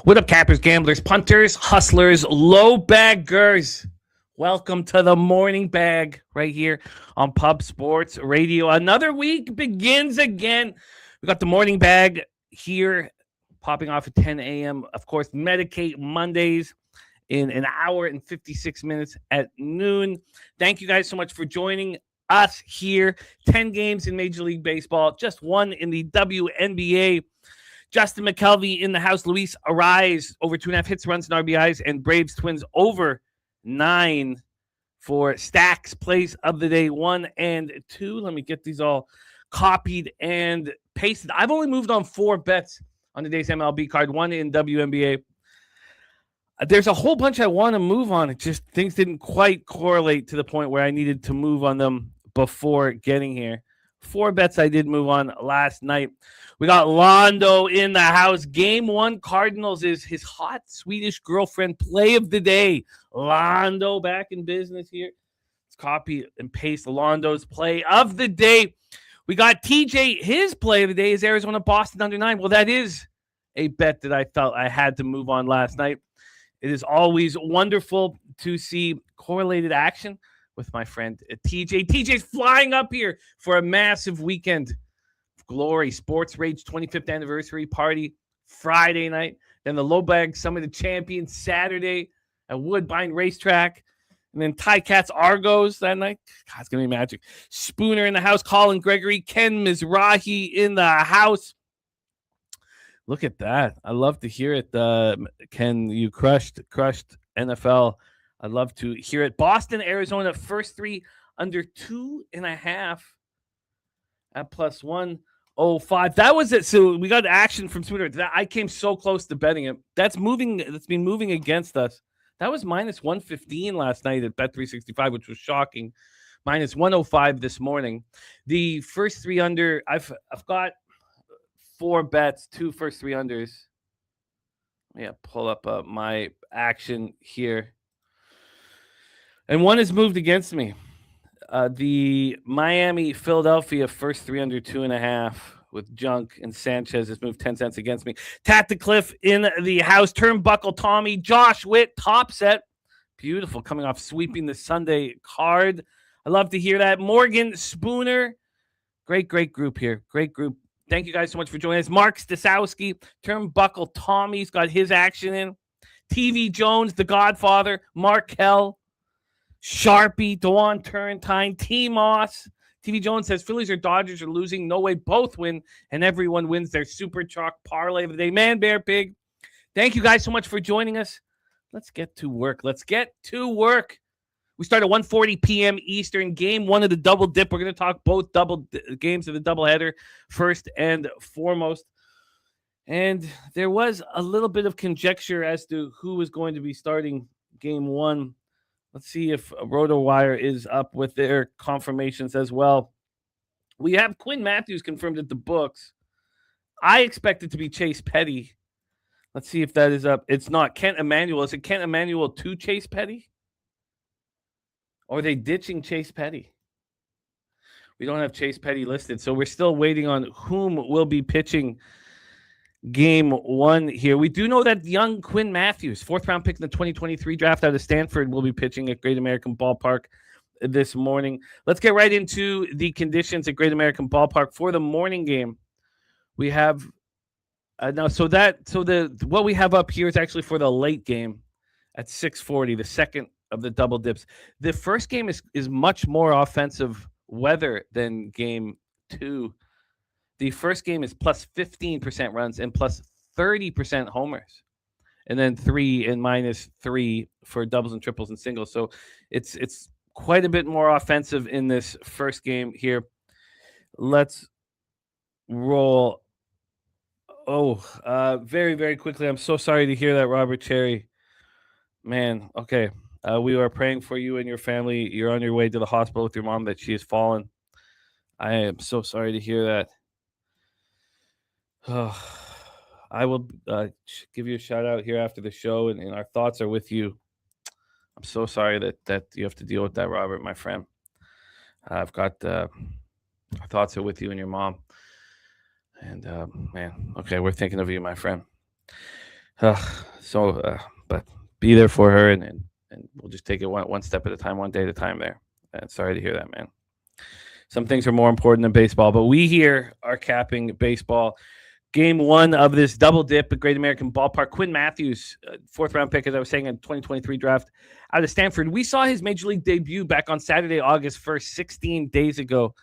What up, cappers, gamblers, punters, hustlers, low baggers? Welcome to the morning bag right here on Pub Sports Radio. Another week begins again. We got the morning bag here popping off at 10 a.m. Of course, Medicate Mondays in an hour and 56 minutes at noon. Thank you guys so much for joining us here. 10 games in Major League Baseball, just one in the WNBA. Justin McKelvey in the house. Luis Arise over 2.5 hits, runs, and RBIs. And Braves Twins over 9 for Stacks plays of the day 1 and 2. Let me get these all copied and pasted. I've only moved on 4 bets on today's MLB card, 1 in WNBA. There's a whole bunch I want to move on. It just things didn't quite correlate to the point where I needed to move on them before getting here. 4 bets I did move on last night. We got Londo in the house. Game 1, Cardinals is his hot Swedish girlfriend play of the day. Londo back in business here. Let's copy and paste Londo's play of the day. We got TJ. His play of the day is Arizona-Boston under 9. Well, that is a bet that I felt I had to move on last night. It is always wonderful to see correlated action with my friend TJ. TJ's flying up here for a massive weekend of glory. Sports Rage 25th anniversary party Friday night. Then the Low Bag Summit of Champions Saturday at Woodbine Racetrack. And then Ty Cats Argos that night. God, it's going to be magic. Spooner in the house. Colin Gregory. Ken Mizrahi in the house. Look at that. I love to hear it. Ken, you crushed NFL. I'd love to hear it. Boston, Arizona, first 3 under 2.5 at plus 105. That was it. So we got action from Twitter. I came so close to betting it. That's moving. That's been moving against us. That was minus 115 last night at Bet365, which was shocking. Minus 105 this morning. The first 3 under. I've got 4 bets, 2 first 3 unders. Yeah, pull up my action here. And one has moved against me. The Miami-Philadelphia first 3 under 2.5 with Junk and Sanchez has moved 10 cents against me. Tat the Cliff in the house. Turnbuckle Tommy. Josh Witt, top set. Beautiful, coming off sweeping the Sunday card. I love to hear that. Morgan Spooner. Great group here. Great group. Thank you guys so much for joining us. Mark Stasowski. Turnbuckle Tommy's got his action in. TV Jones, the Godfather. Markel. Sharpie, Dewan Turrentine, T. Moss. TV Jones says Phillies or Dodgers are losing. No way, both win, and everyone wins their Super Chalk parlay of the day. Man, Bear, Pig. Thank you guys so much for joining us. Let's get to work. We start at 1:40 p.m. Eastern. Game 1 of the double dip. We're going to talk both games of the doubleheader first and foremost. And there was a little bit of conjecture as to who was going to be starting game 1. Let's see if RotoWire is up with their confirmations as well. We have Quinn Matthews confirmed at the books. I expect it to be Chase Petty. Let's see if that is up. It's not. Kent Emanuel. Is it Kent Emanuel to Chase Petty? Or are they ditching Chase Petty? We don't have Chase Petty listed, so we're still waiting on whom will be pitching game 1 here. We do know that young Quinn Matthews, 4th-round pick in the 2023 draft out of Stanford, will be pitching at Great American Ballpark this morning. Let's get right into the conditions at Great American Ballpark for the morning game. We have what we have up here is actually for the late game at 6:40, the second of the double dips. The first game is much more offensive weather than game 2. The first game is plus 15% runs and plus 30% homers. And then 3 and minus 3 for doubles and triples and singles. So it's quite a bit more offensive in this first game here. Let's roll. Very, very quickly. I'm so sorry to hear that, Robert Cherry. Man, okay. We are praying for you and your family. You're on your way to the hospital with your mom that she has fallen. I am so sorry to hear that. I will give you a shout out here after the show, and our thoughts are with you. I'm so sorry that you have to deal with that, Robert, my friend. I've got our thoughts are with you and your mom. And man, okay, we're thinking of you, my friend. But be there for her, and we'll just take it one step at a time, one day at a time there. Sorry to hear that, man. Some things are more important than baseball, but we here are capping baseball. Game one of this double dip at Great American Ballpark. Quinn Matthews, fourth round pick, as I was saying, in 2023 draft out of Stanford. We saw his major league debut back on Saturday, August 1st, 16 days ago,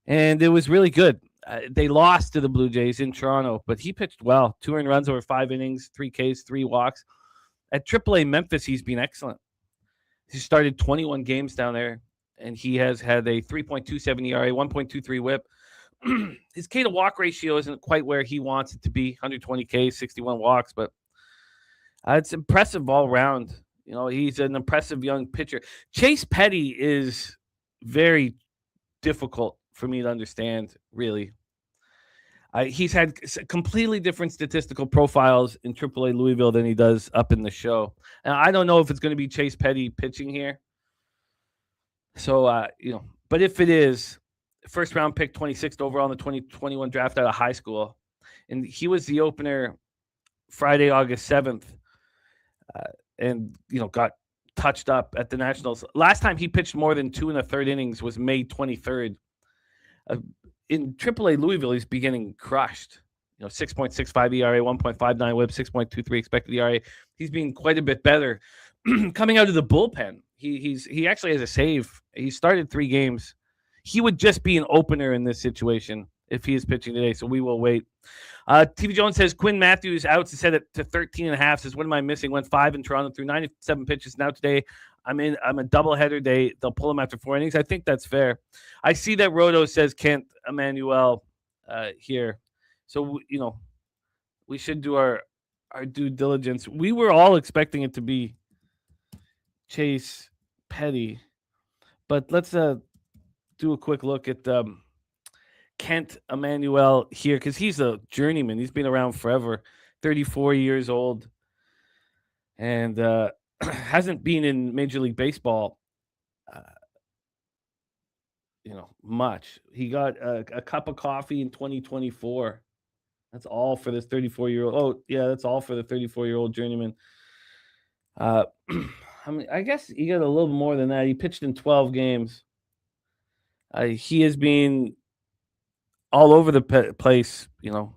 and it was really good. They lost to the Blue Jays in Toronto, but he pitched well. 2 earned runs over 5 innings, 3 Ks, 3 walks. At AAA Memphis, he's been excellent. He started 21 games down there, and he has had a 3.27 ERA, 1.23 WHIP. His K to walk ratio isn't quite where he wants it to be, 120 Ks, 61 walks, but it's impressive all around. You know, he's an impressive young pitcher. Chase Petty is very difficult for me to understand, really. He's had completely different statistical profiles in AAA Louisville than he does up in the show. And I don't know if it's going to be Chase Petty pitching here. So, but if it is, first round pick, 26th overall in the 2021 draft out of high school. And he was the opener Friday, August 7th. And got touched up at the Nationals. Last time he pitched more than 2 1/3 innings was May 23rd. In AAA Louisville, he's beginning crushed. 6.65 ERA, 1.59 WHIP, 6.23 expected ERA. He's been quite a bit better. Coming out of the bullpen, he actually has a save. He started 3 games. He would just be an opener in this situation if he is pitching today, so we will wait. TV Jones says Quinn Matthews out to set it to 13.5. Says, what am I missing? Went 5 in Toronto through 97 pitches. Now today, I'm a doubleheader day. They'll pull him after 4 innings. I think that's fair. I see that Roto says Kent Emmanuel here. So, we should do our due diligence. We were all expecting it to be Chase Petty. But let's do a quick look at Kent Emmanuel here, because he's a journeyman. He's been around forever, 34 years old, and hasn't been in Major League Baseball, much. He got a cup of coffee in 2024. That's all for this 34-year-old. Oh, yeah, that's all for the 34-year-old journeyman. I guess he got a little more than that. He pitched in 12 games. He has been all over the place,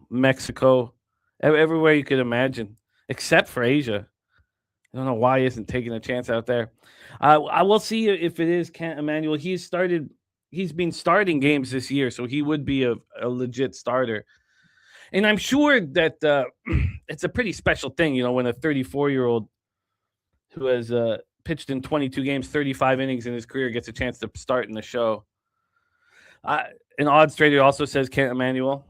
Mexico, everywhere you could imagine, except for Asia. I don't know why he isn't taking a chance out there. I will see if it is Kent Emmanuel. He's been starting games this year, so he would be a legit starter. And I'm sure that it's a pretty special thing, when a 34-year-old who has pitched in 22 games, 35 innings in his career gets a chance to start in the show. An odds trader also says Kent Emmanuel.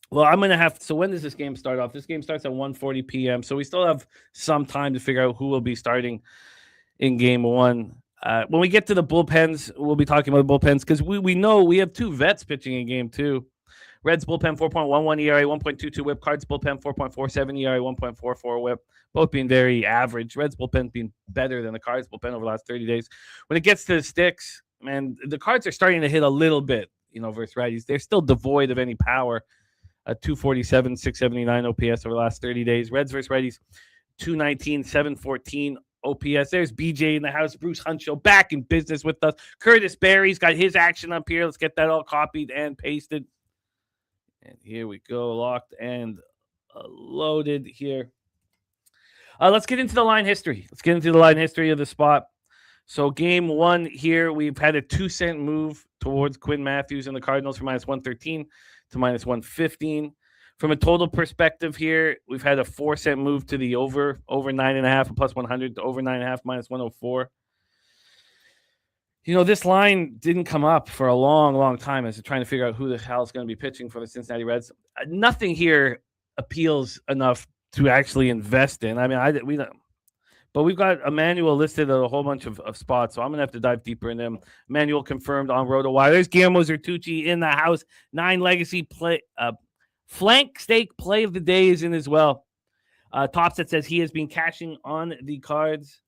Well, I'm going to have – so when does this game start off? This game starts at 1:40 p.m., so we still have some time to figure out who will be starting in game one. When we get to the bullpens, we'll be talking about the bullpens because we know we have 2 vets pitching in game 2. Reds bullpen, 4.11 ERA, 1.22 WHIP. Cards bullpen, 4.47 ERA, 1.44 WHIP. Both being very average. Reds bullpen being better than the Cards bullpen over the last 30 days. When it gets to the sticks, man, the Cards are starting to hit a little bit, versus righties. They're still devoid of any power. 247, 679 OPS over the last 30 days. Reds versus righties, 219, 714 OPS. There's BJ in the house. Bruce Huntshow back in business with us. Curtis Berry's got his action up here. Let's get that all copied and pasted. And here we go, locked and loaded here. Let's get into the line history. Let's get into the line history of the spot. So game one here, we've had a 2-cent move towards Quinn Matthews and the Cardinals from -113 to -115. From a total perspective here, we've had a 4-cent move to the over 9.5 and +100 to over 9.5 -104. This line didn't come up for a long, long time as they're trying to figure out who the hell is going to be pitching for the Cincinnati Reds. Nothing here appeals enough to actually invest in. I mean, we don't. But we've got Emmanuel listed at a whole bunch of spots, so I'm going to have to dive deeper in them. Emmanuel confirmed on RotoWire. There's Guillermo Zertucci in the house. 9 legacy play, flank steak play of the day is in as well. Topset says he has been cashing on the Cards.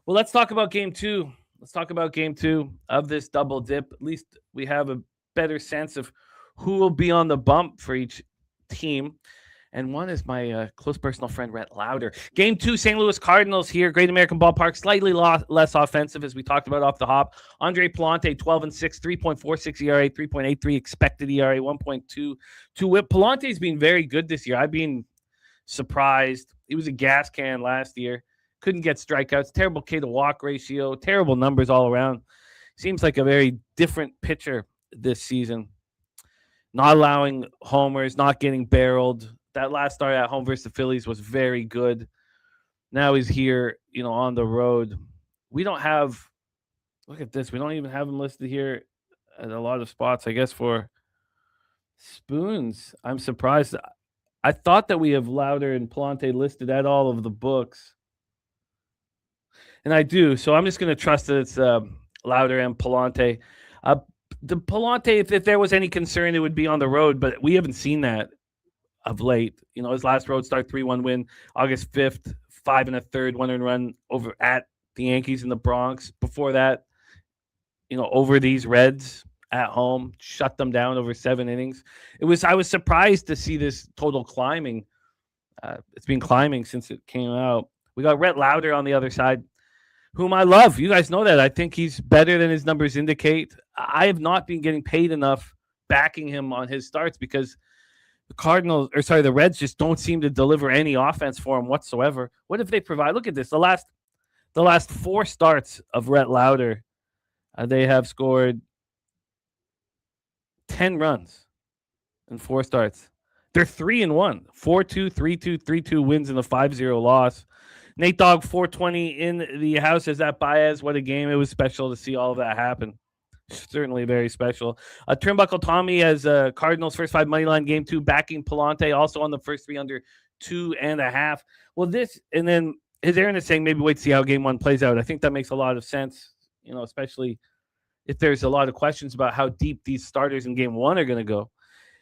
Well, let's talk about game 2. Let's talk about game 2 of this double dip. At least we have a better sense of who will be on the bump for each team. and one is my close personal friend, Rhett Lauder. Game 2, St. Louis Cardinals here. Great American Ballpark, slightly less offensive, as we talked about off the hop. Andre Palante, 12-6, 3.46 ERA, 3.83 expected ERA, 1.22 WHIP. Palante's been very good this year. I've been surprised. He was a gas can last year. Couldn't get strikeouts. Terrible K to walk ratio. Terrible numbers all around. Seems like a very different pitcher this season. Not allowing homers, not getting barreled. That last start at home versus the Phillies was very good. Now he's here, on the road. We don't have, look at this. We don't even have him listed here at a lot of spots, I guess, for spoons. I'm surprised. I thought that we have Lauder and Palante listed at all of the books. And I do. So I'm just going to trust that it's Lauder and Palante. The Palante, if there was any concern, it would be on the road, but we haven't seen that of late. His last road start, 3-1 win, August 5th, 5 1/3, 1 earned run over at the Yankees in the Bronx. Before that, over these Reds at home, shut them down over 7 innings. I was surprised to see this total climbing. It's been climbing since it came out. We got Rhett Lauder on the other side, whom I love. You guys know that. I think he's better than his numbers indicate. I have not been getting paid enough backing him on his starts because the Reds just don't seem to deliver any offense for him whatsoever. What if they provide? Look at this. The last 4 starts of Rhett Lauder, they have scored 10 runs in 4 starts. They're 3-1, 4-2, 3-2, 3-2 wins in a 5-0 loss. Nate Dogg, 420 in the house. Is that Baez? What a game. It was special to see all of that happen. Certainly very special. Turnbuckle Tommy as Cardinals first 5 money line game 2, backing Palante, also on the first 3 under 2.5. Well, and then his Aaron is saying maybe wait to see how game 1 plays out. I think that makes a lot of sense, especially if there's a lot of questions about how deep these starters in game 1 are going to go.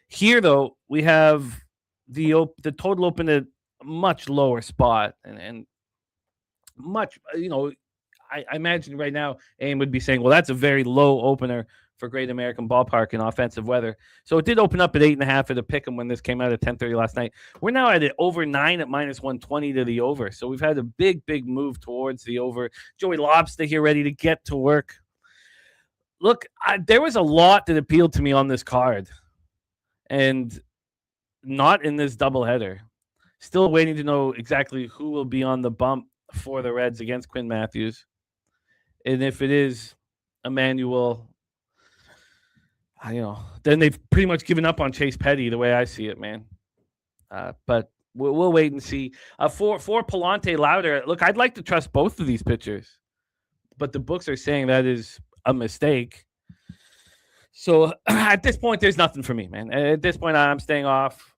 Here, though, we have the total open at a much lower spot and much, I imagine right now AIM would be saying, well, that's a very low opener for Great American Ballpark in offensive weather. So it did open up at 8.5 at a pick 'em when this came out at 10:30 last night. We're now at it over 9 at -120 to the over. So we've had a big move towards the over. Joey Lobster here ready to get to work. Look, there was a lot that appealed to me on this card and not in this doubleheader. Still waiting to know exactly who will be on the bump for the Reds against Quinn Matthews. And if it is Emmanuel, then they've pretty much given up on Chase Petty the way I see it, man. But we'll wait and see. For Palante Lauder, look, I'd like to trust both of these pitchers, but the books are saying that is a mistake. So at this point, there's nothing for me, man. At this point, I'm staying off.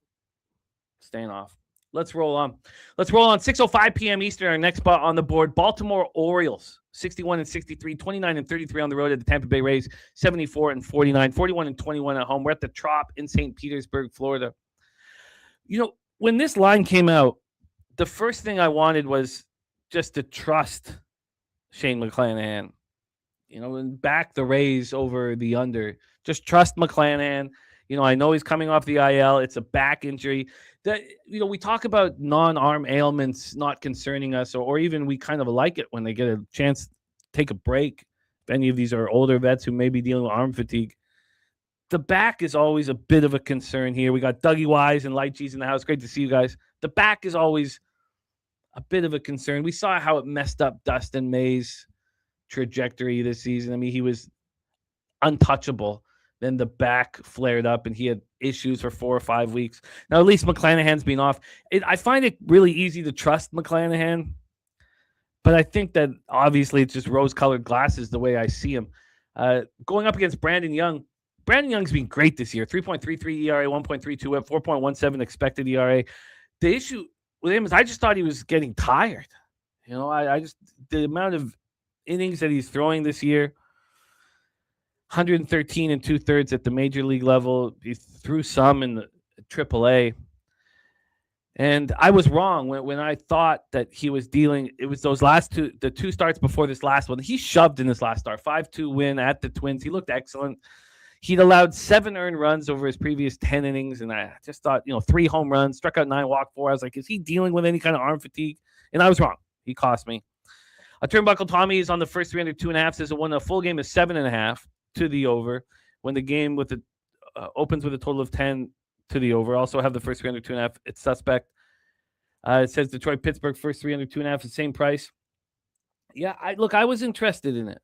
Let's roll on. 6:05 p.m. Eastern, our next spot on the board. Baltimore Orioles, 61-63, 29-33 on the road at the Tampa Bay Rays, 74-49, 41-21 at home. We're at the Trop in St. Petersburg, Florida. When this line came out, the first thing I wanted was just to trust Shane McClanahan, and back the Rays over the under. Just trust McClanahan. I know he's coming off the IL. It's a back injury. That we talk about non-arm ailments not concerning us, or even we kind of like it when they get a chance to take a break. If any of these are older vets who may be dealing with arm fatigue, the back is always a bit of a concern here. We got Dougie Wise and Light Cheese in the house. Great to see you guys. The back is always a bit of a concern. We saw how it messed up Dustin May's trajectory this season. I mean, he was untouchable. Then the back flared up and he had issues for 4 or 5 weeks. Now, at least McClanahan's been off. I find it really easy to trust McClanahan, but I think that obviously it's just rose-colored glasses the way I see him. Going up against Brandon Young. Brandon Young's been great this year. 3.33 ERA, 1.32 whip, 4.17 expected ERA. The issue with him is I just thought he was getting tired. The amount of innings that he's throwing this year, 113 2/3 at the major league level. He threw some in the AAA. And I was wrong when I thought that he was dealing. It was those last the 2 starts before this last one. He shoved in this last start, 5-2 win at the Twins. He looked excellent. He'd allowed 7 earned runs over his previous 10 innings, and I just thought, 3 home runs, struck out 9, walked 4. I was like, is he dealing with any kind of arm fatigue? And I was wrong. He cost me. A turnbuckle Tommy is on the first 3 under 2.5. Says it won a full game is 7.5 to the over. When the game with the opens with a total of 10 to the over. Also have the first 3 under 2.5. It's suspect. It says Detroit Pittsburgh first 3 under 2.5, the same price. Yeah, I was interested in it.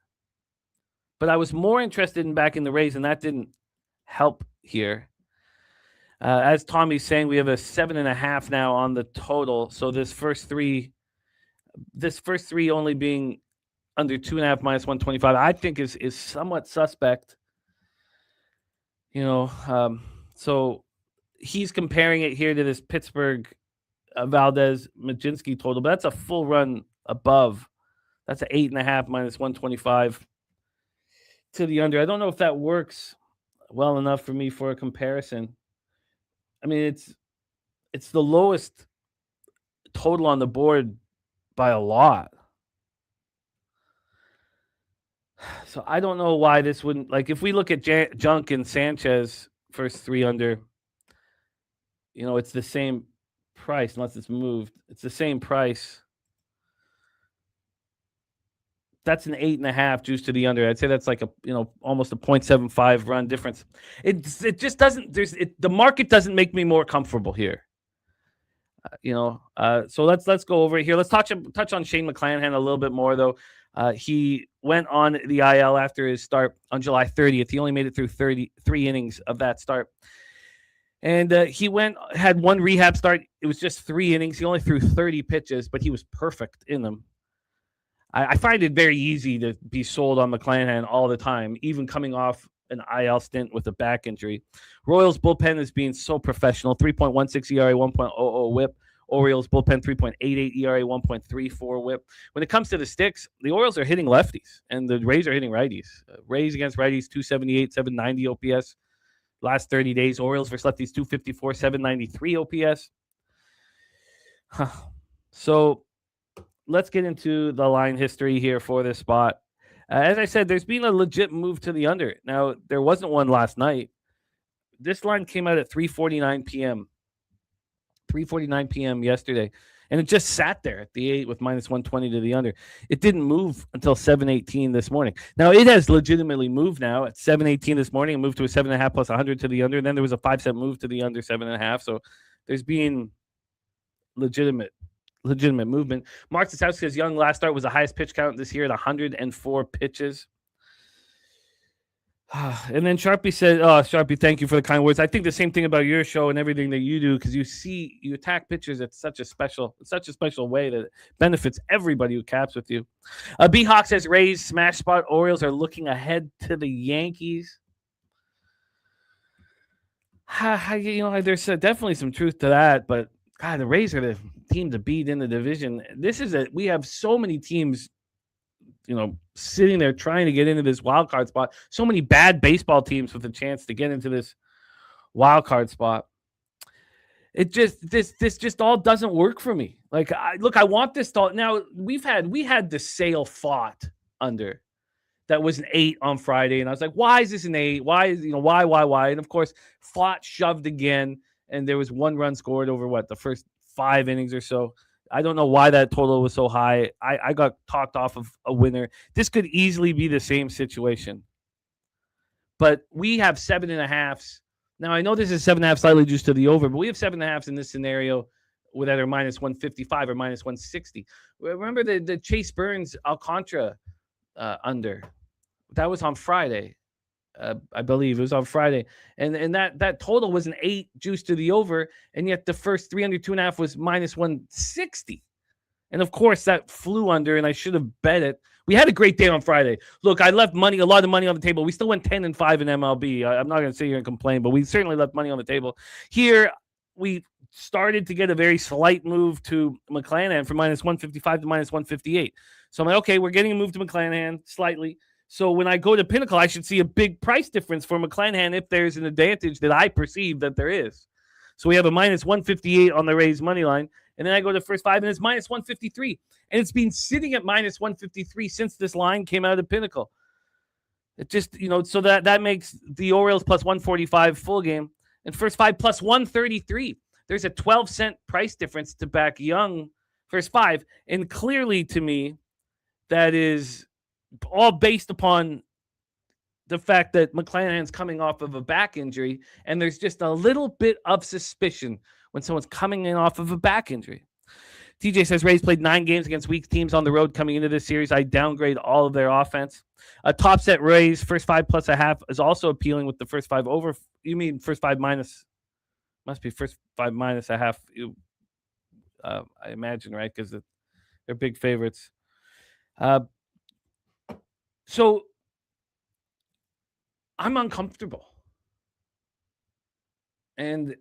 But I was more interested in backing the Rays, and that didn't help here. As Tommy's saying, we have a 7.5 now on the total. So this first three only being under 2.5 minus 125, I think is somewhat suspect. So he's comparing it here to this Pittsburgh Valdez Majinski total, but that's a full run above. That's an 8.5 minus 125. To the under. I don't know if that works well enough for me for a comparison. I mean, it's the lowest total on the board by a lot. So I don't know why this wouldn't, like, if we look at Junk and Sanchez first 3 under, it's the same price unless it's moved. It's the same price. That's an 8.5 juice to the under. I'd say that's like almost a 0.75 run difference. It just doesn't. The market doesn't make me more comfortable here. So let's go over it here. Let's touch on Shane McClanahan a little bit more though. He went on the IL after his start on July 30th. He only made it through 33 innings of that start, and he had 1 rehab start. It was just 3 innings. He only threw 30 pitches, but he was perfect in them. I find it very easy to be sold on McClanahan all the time, even coming off an IL stint with a back injury. Royals bullpen is being so professional. 3.16 ERA, 1.00 whip. Orioles bullpen 3.88 ERA, 1.34 whip. When it comes to the sticks, the Orioles are hitting lefties, and the Rays are hitting righties. Rays against righties, 278, 790 OPS. Last 30 days, Orioles versus lefties, 254, 793 OPS. So let's get into the line history here for this spot. As I said, there's been a legit move to the under. Now, there wasn't one last night. This line came out at 3:49 p.m. 3:49 p.m. yesterday, and it just sat there at the 8 with minus 120 to the under. It didn't move until 7:18 this morning. Now, it has legitimately moved now. At 7:18 this morning, it moved to a 7.5 plus 100 to the under, and then there was a 5-cent move to the under 7.5. So there's been legitimate movement. Mark Sasowski says Young last start was the highest pitch count this year at 104 pitches. And then Sharpie said, Sharpie, thank you for the kind words. I think the same thing about your show and everything that you do, because you attack pitchers at such a special way that it benefits everybody who caps with you. B-Hawk says Rays smash spot. Orioles are looking ahead to the Yankees. There's definitely some truth to that, but God, the Rays are the team to beat in the division. We have so many teams, sitting there trying to get into this wild card spot. So many bad baseball teams with a chance to get into this wild card spot. It just this just all doesn't work for me. Like, I want this to. Now we had the Sale fought under. That was an 8 on Friday, and I was like, why is this an 8? Why is why? And of course, fought shoved again. And there was 1 run scored over the first 5 innings or so. I don't know why that total was so high. I got talked off of a winner. This could easily be the same situation. But we have 7.5s. Now, I know this is 7.5 slightly juiced to the over, but we have 7.5s in this scenario with either minus 155 or minus 160. Remember the Chase Burns Alcantara under. That was on Friday. I believe it was on Friday, and that total was an 8 juice to the over, and yet the first 3 under 2.5 was minus 160, and of course that flew under, and I should have bet it. We had a great day on Friday. Look, I left a lot of money on the table. We still went 10-5 in MLB. I'm not going to sit here and complain, but we certainly left money on the table. Here we started to get a very slight move to McClanahan from minus 155 to minus 158. So I'm like, okay, we're getting a move to McClanahan slightly. So when I go to Pinnacle, I should see a big price difference for McClanahan if there's an advantage that I perceive that there is. So we have a minus 158 on the Rays money line. And then I go to first 5, and it's minus 153. And it's been sitting at minus 153 since this line came out of Pinnacle. It just, so that makes the Orioles plus 145 full game and first five plus 133. There's a 12-cent price difference to back Young first five. And clearly to me, that is all based upon the fact that McClanahan's coming off of a back injury, and there's just a little bit of suspicion when someone's coming in off of a back injury. TJ says Rays played 9 games against weak teams on the road coming into this series. I downgrade all of their offense. A top set Rays, first 5 plus a half is also appealing with the first 5 over. You mean first 5 minus? Must be first 5 minus a half. I imagine, right? Because they're big favorites. So I'm uncomfortable. And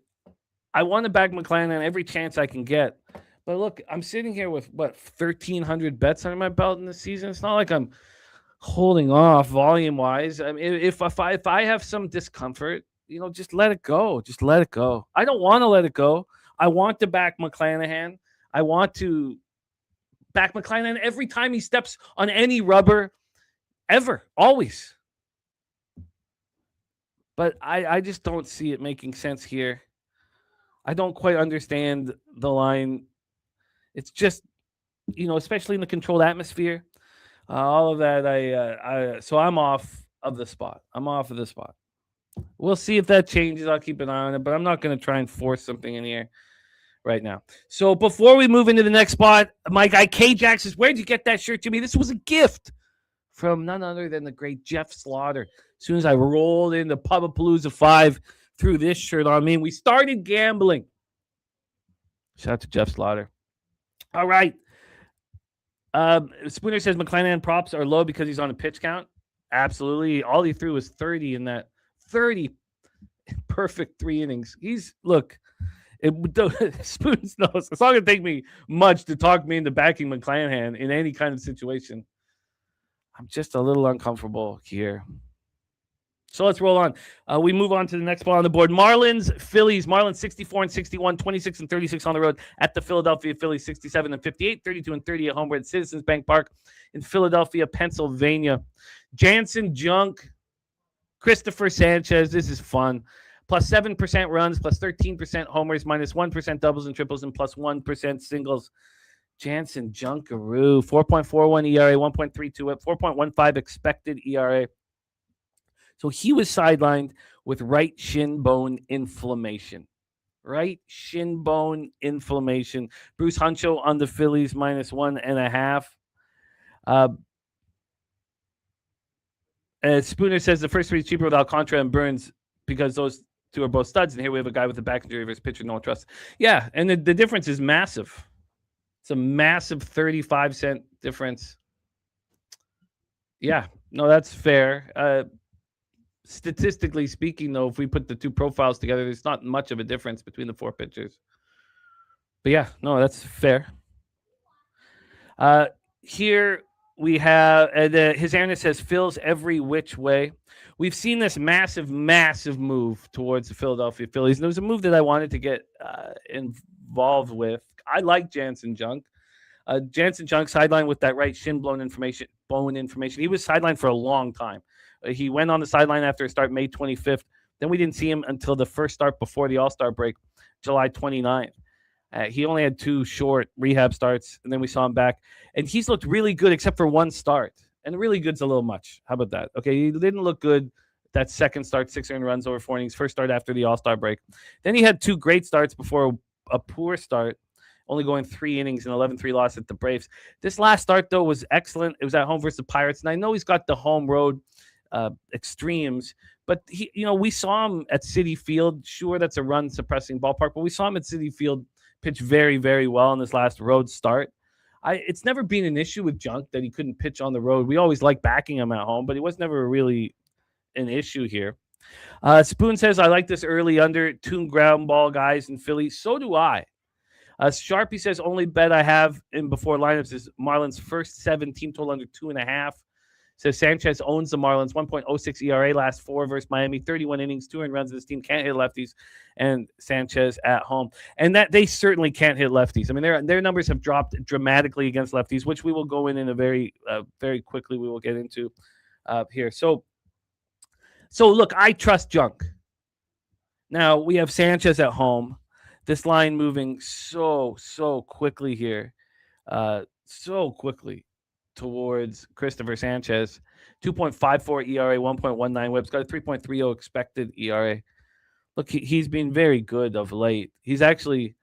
I want to back McClanahan every chance I can get. But look, I'm sitting here with, 1,300 bets under my belt in the season. It's not like I'm holding off volume-wise. I mean, if I have some discomfort, just let it go. Just let it go. I don't want to let it go. I want to back McClanahan. I want to back McClanahan every time he steps on any rubber, ever, always. But I just don't see it making sense here. I don't quite understand the line. It's just, especially in the controlled atmosphere, all of that. So I'm off of the spot. We'll see if that changes. I'll keep an eye on it, but I'm not going to try and force something in here right now. So before we move into the next spot, my guy K-Jack says, where'd you get that shirt, Jimmy? This was a gift from none other than the great Jeff Slaughter. As soon as I rolled into Pubapalooza 5, threw this shirt on me, and we started gambling. Shout out to Jeff Slaughter. All right. Spooner says McClanahan props are low because he's on a pitch count. Absolutely. All he threw was 30 in that 30 perfect 3 innings. Spoons knows. It's not going to take me much to talk me into backing McClanahan in any kind of situation. I'm just a little uncomfortable here. So let's roll on. We move on to the next ball on the board. Marlins, Phillies. Marlins 64-61, 26-36 on the road at the Philadelphia Phillies, 67-58, 32-30 at home at Citizens Bank Park in Philadelphia, Pennsylvania. Jansen Junk, Christopher Sanchez. This is fun. Plus 7% runs, plus 13% homers, minus 1% doubles and triples, and plus 1% singles. Jansen Junkaroo, 4.41 ERA, 1.32 whip, 4.15 expected ERA. So he was sidelined with right shin bone inflammation. Right shin bone inflammation. Bruce Huncho on the Phillies, minus 1.5. Spooner says the first 3 is cheaper with Alcantara and Burns because those 2 are both studs. And here we have a guy with a back injury versus pitcher no one trusts. Yeah, and the difference is massive. It's a massive 35-cent difference. Yeah, no, that's fair. Statistically speaking, though, if we put the 2 profiles together, there's not much of a difference between the 4 pitchers. But yeah, no, that's fair. Here we have His Airness says Phil's every which way. We've seen this massive, massive move towards the Philadelphia Phillies. And it was a move that I wanted to get involved with. I like Jansen Junk. Jansen Junk sidelined with that right shin bone inflammation. He was sidelined for a long time. He went on the sideline after a start May 25th. Then we didn't see him until the first start before the All-Star break, July 29th. He only had 2 short rehab starts, and then we saw him back. And he's looked really good except for 1 start. And really good's a little much. How about that? Okay, he didn't look good that second start, 6 earned runs over 4 innings, first start after the All-Star break. Then he had 2 great starts before a poor start, only going 3 innings and 11-3 loss at the Braves. This last start, though, was excellent. It was at home versus the Pirates. And I know he's got the home road extremes, but we saw him at Citi Field. Sure, that's a run suppressing ballpark, but we saw him at Citi Field pitch very, very well in this last road start. It's never been an issue with Junk that he couldn't pitch on the road. We always like backing him at home, but he was never really an issue here. Spoon says, I like this early under 2 ground ball guys in Philly. So do I. Sharpie says, only bet I have in before lineups is Marlins first 7 team total under 2.5. Says Sanchez owns the Marlins, 1.06 ERA last 4 versus Miami, 31 innings, 2 earned runs. This team can't hit lefties, and Sanchez at home. And that they certainly can't hit lefties. I mean, their numbers have dropped dramatically against lefties, which we will go in a very, very quickly. We will get into here. So So look, I trust Junk. Now we have Sanchez at home. This line moving so quickly here, so quickly towards Christopher Sanchez. 2.54 ERA, 1.19 WHIP's got a 3.30 expected ERA. Look, he's been very good of late. He's actually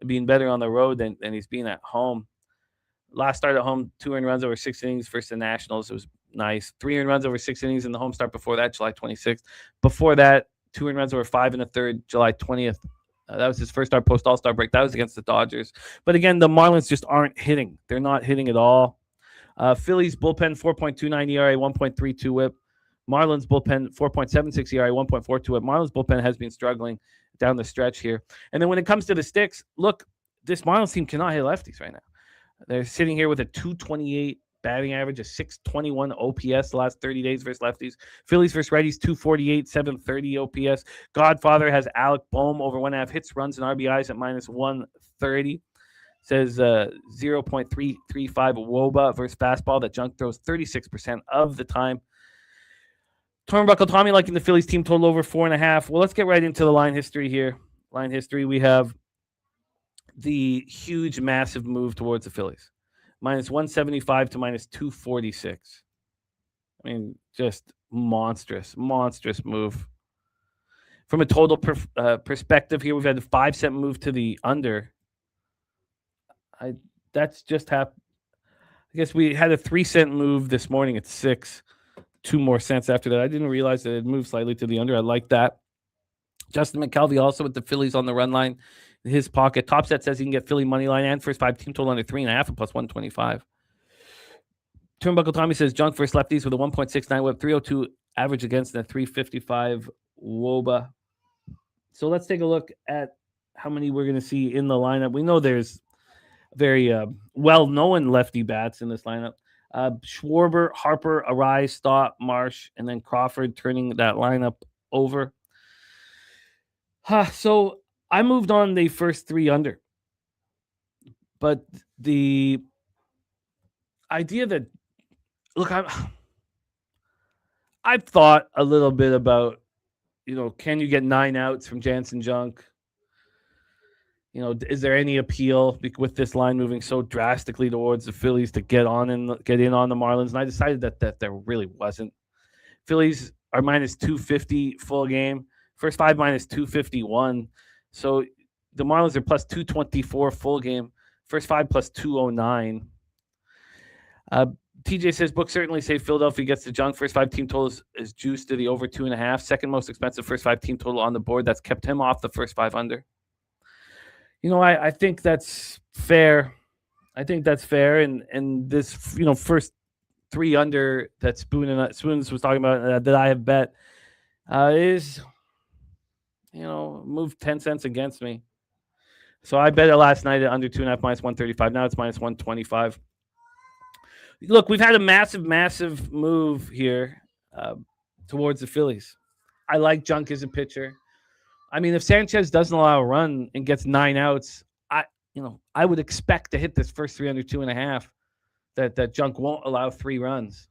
been better on the road than he's been at home. Last start at home, 2 earned runs over 6 innings versus the Nationals. It was nice. 3 earned runs over 6 innings in the home start before that, July 26th. Before that, 2 earned runs over 5 1/3, July 20th. That was his first start post All-Star break. That was against the Dodgers. But again, the Marlins just aren't hitting. They're not hitting at all. Phillies bullpen, 4.29 ERA, 1.32 WHIP. Marlins bullpen, 4.76 ERA, 1.42 WHIP. Marlins bullpen has been struggling down the stretch here. And then when it comes to the sticks, look, this Marlins team cannot hit lefties right now. They're sitting here with a 228 batting average, a 621 OPS the last 30 days versus lefties. Phillies versus righties, 248, 730 OPS. Godfather has Alec Boehm over 1.5 hits, runs, and RBIs at minus 130. Says 0.335 WOBA versus fastball that Junk throws 36% of the time. Turnbuckle Tommy liking the Phillies team total over 4.5. Well, let's get right into the line history here. Line history, we have the huge, massive move towards the Phillies. Minus 175 to minus 246. I mean, just monstrous move. From a total perspective here, we've had a 5-cent move to the under. That's just happened. I guess we had a 3-cent move this morning at 6. 2 more cents after that. I didn't realize that it moved slightly to the under. I like that. Justin McKelvey also with the Phillies on the run line in his pocket. Top set says he can get Philly money line and first 5 team total under 3.5 and plus 125. Turnbuckle Tommy says Junk versus lefties with a 1.69 WHIP, 302 average against and a 355 WOBA. So let's take a look at how many we're going to see in the lineup. We know there's very well-known lefty bats in this lineup. Schwarber, Harper, Arise, Stott, Marsh, and then Crawford turning that lineup over. So I moved on the first 3 under. But the idea that, look, I've thought a little bit about, can you get 9 outs from Jansen Junk? Is there any appeal with this line moving so drastically towards the Phillies to get in on the Marlins? And I decided that there really wasn't. Phillies are minus 250 full game. First 5 minus 251. So the Marlins are plus 224 full game. First 5 plus 209. TJ says, book certainly say Philadelphia gets the Junk. First 5 team totals is juiced to the over 2.5. Second most expensive first 5 team total on the board. That's kept him off the first 5 under. I think that's fair. And this, first 3 under that Spoons was talking about that I have bet is, moved 10 cents against me. So I bet it last night at under 2.5 minus 135. Now it's minus 125. Look, we've had a massive move here towards the Phillies. I like Junk as a pitcher. I mean, if Sanchez doesn't allow a run and gets 9 outs, I would expect to hit this first 3 under 2.5. That Junk won't allow 3 runs.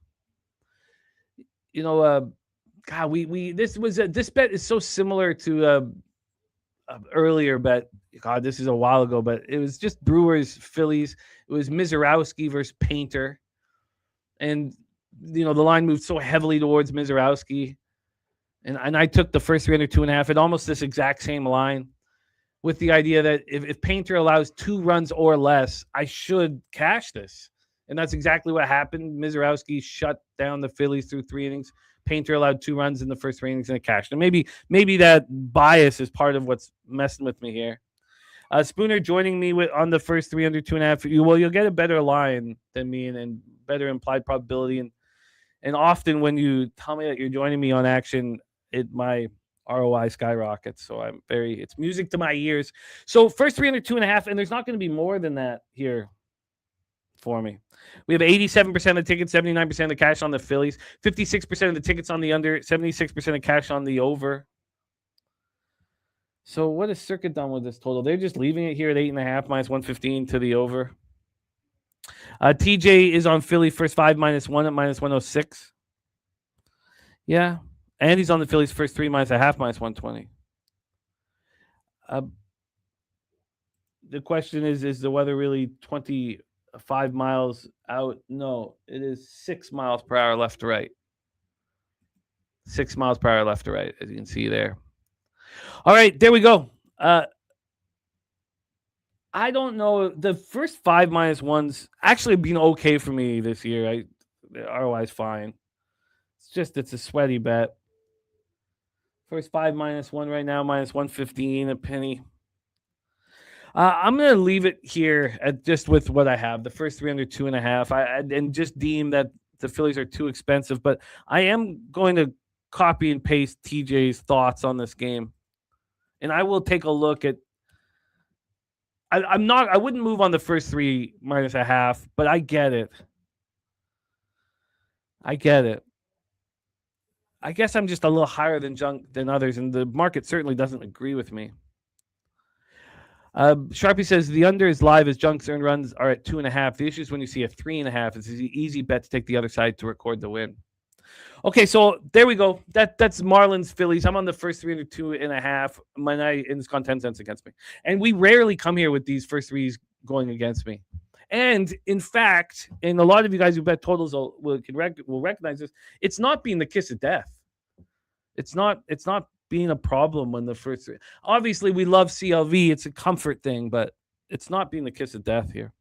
God, this bet is so similar to earlier bet. God, this is a while ago, but it was just Brewers Phillies. It was Mizorowski versus Painter, and the line moved so heavily towards Mizorowski. And I took the first 3 under 2.5 at almost this exact same line with the idea that if Painter allows 2 runs or less, I should cash this. And that's exactly what happened. Mizorowski shut down the Phillies through 3 innings. Painter allowed 2 runs in the first 3 innings and it cashed. And maybe that bias is part of what's messing with me here. Spooner joining me on the first 3 under 2.5. Well, you'll get a better line than me and better implied probability. And often when you tell me that you're joining me on action, my ROI skyrockets. So it's music to my ears. So first 3 under 2.5, and there's not going to be more than that here for me. We have 87% of the tickets, 79% of the cash on the Phillies, 56% of the tickets on the under, 76% of cash on the over. So what is Circuit done with this total? They're just leaving it here at 8.5 minus 115 to the over. TJ is on Philly first 5 minus 1 at minus 106. Yeah. And he's on the Phillies first 3 minus a half minus 120. The question is the weather really 25 miles out? No, it is 6 miles per hour left to right. 6 miles per hour left to right, as you can see there. All right, there we go. I don't know. The first 5 minus ones actually have been okay for me this year. They're otherwise fine. It's a sweaty bet. First 5 minus 1 right now, minus 115 a penny. I'm going to leave it here at just with what I have. The first 3 under 2.5. And just deem that the Phillies are too expensive. But I am going to copy and paste TJ's thoughts on this game. And I will take a look at. I wouldn't move on the first 3 minus a half, but I get it. I guess I'm just a little higher than others, and the market certainly doesn't agree with me. Sharpie says the under is live as Junk's earned runs are at 2.5. The issue is when you see a 3.5. It's an easy bet to take the other side to record the win. Okay, so there we go. That's Marlins Phillies. I'm on the first 3 under 2.5. My night in this gone 10 cents against me, and we rarely come here with these first 3s going against me. And in fact, and a lot of you guys who bet totals will recognize this. It's not being the kiss of death. It's not being a problem when the first 3. Obviously, we love CLV. It's a comfort thing, but it's not being the kiss of death here.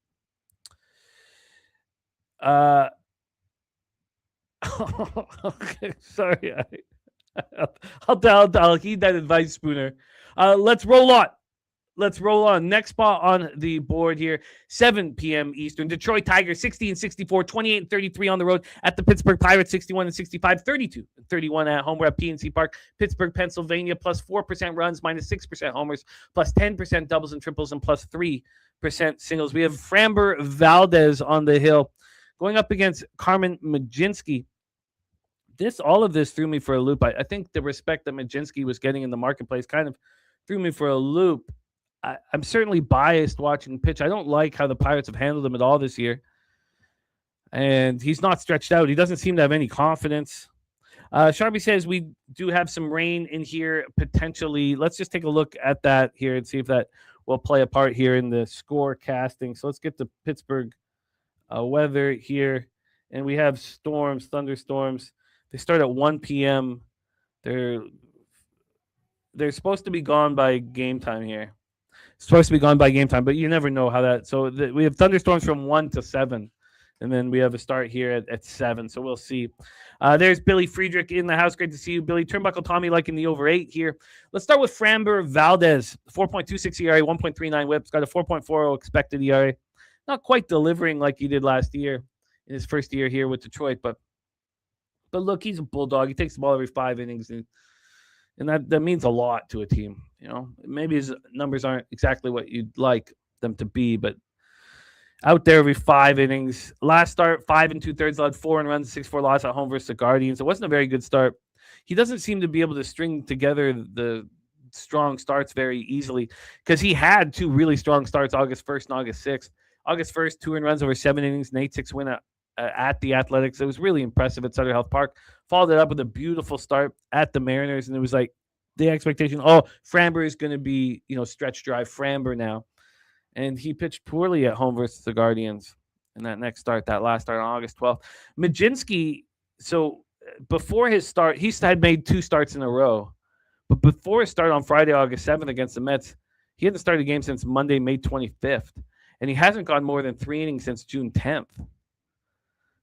Okay, sorry. I'll heed that advice, Spooner. Let's roll on. Next spot on the board here, 7 p.m. Eastern. Detroit Tigers 60-64, 28-33 on the road at the Pittsburgh Pirates 61-65, 32-31 at home. We're at PNC Park, Pittsburgh, Pennsylvania, plus 4% runs, minus 6% homers, plus 10% doubles and triples, and plus 3% singles. We have Framber Valdez on the hill going up against Carmen Mlodzinski. All of this threw me for a loop. I think the respect that Mlodzinski was getting in the marketplace kind of threw me for a loop. I'm certainly biased watching pitch. I don't like how the Pirates have handled him at all this year. And he's not stretched out. He doesn't seem to have any confidence. Sharpie says we do have some rain in here potentially. Let's just take a look at that here and see if that will play a part here in the score casting. So let's get the Pittsburgh weather here. And we have thunderstorms. They start at 1 p.m. They're supposed to be gone by game time here. But you never know how that. So we have thunderstorms from 1 to 7, and then we have a start here at 7. So we'll see. There's Billy Friedrich in the house. Great to see you, Billy. Turnbuckle Tommy liking the over 8 here. Let's start with Framber Valdez, 4.26 ERA, 1.39 WHIPs, got a 4.40 expected ERA. Not quite delivering like he did last year in his first year here with Detroit, but look, he's a bulldog. He takes the ball every 5 innings, and that means a lot to a team. You know, maybe his numbers aren't exactly what you'd like them to be, but out there every 5 innings. Last start, 5 2/3, allowed 4 runs, 6-4 loss at home versus the Guardians. It wasn't a very good start. He doesn't seem to be able to string together the strong starts very easily because he had 2 really strong starts August 1st and August 6th. August 1st, 2 runs over 7 innings, an 8-6 win at the Athletics. It was really impressive at Sutter Health Park. Followed it up with a beautiful start at the Mariners, and it was like the expectation, Framber is going to be, stretch drive Framber now. And he pitched poorly at home versus the Guardians in that last start on August 12th. Mlodzinski, so before his start, he had made 2 starts in a row. But before his start on Friday, August 7th against the Mets, he hadn't started a game since Monday, May 25th. And he hasn't gone more than 3 innings since June 10th.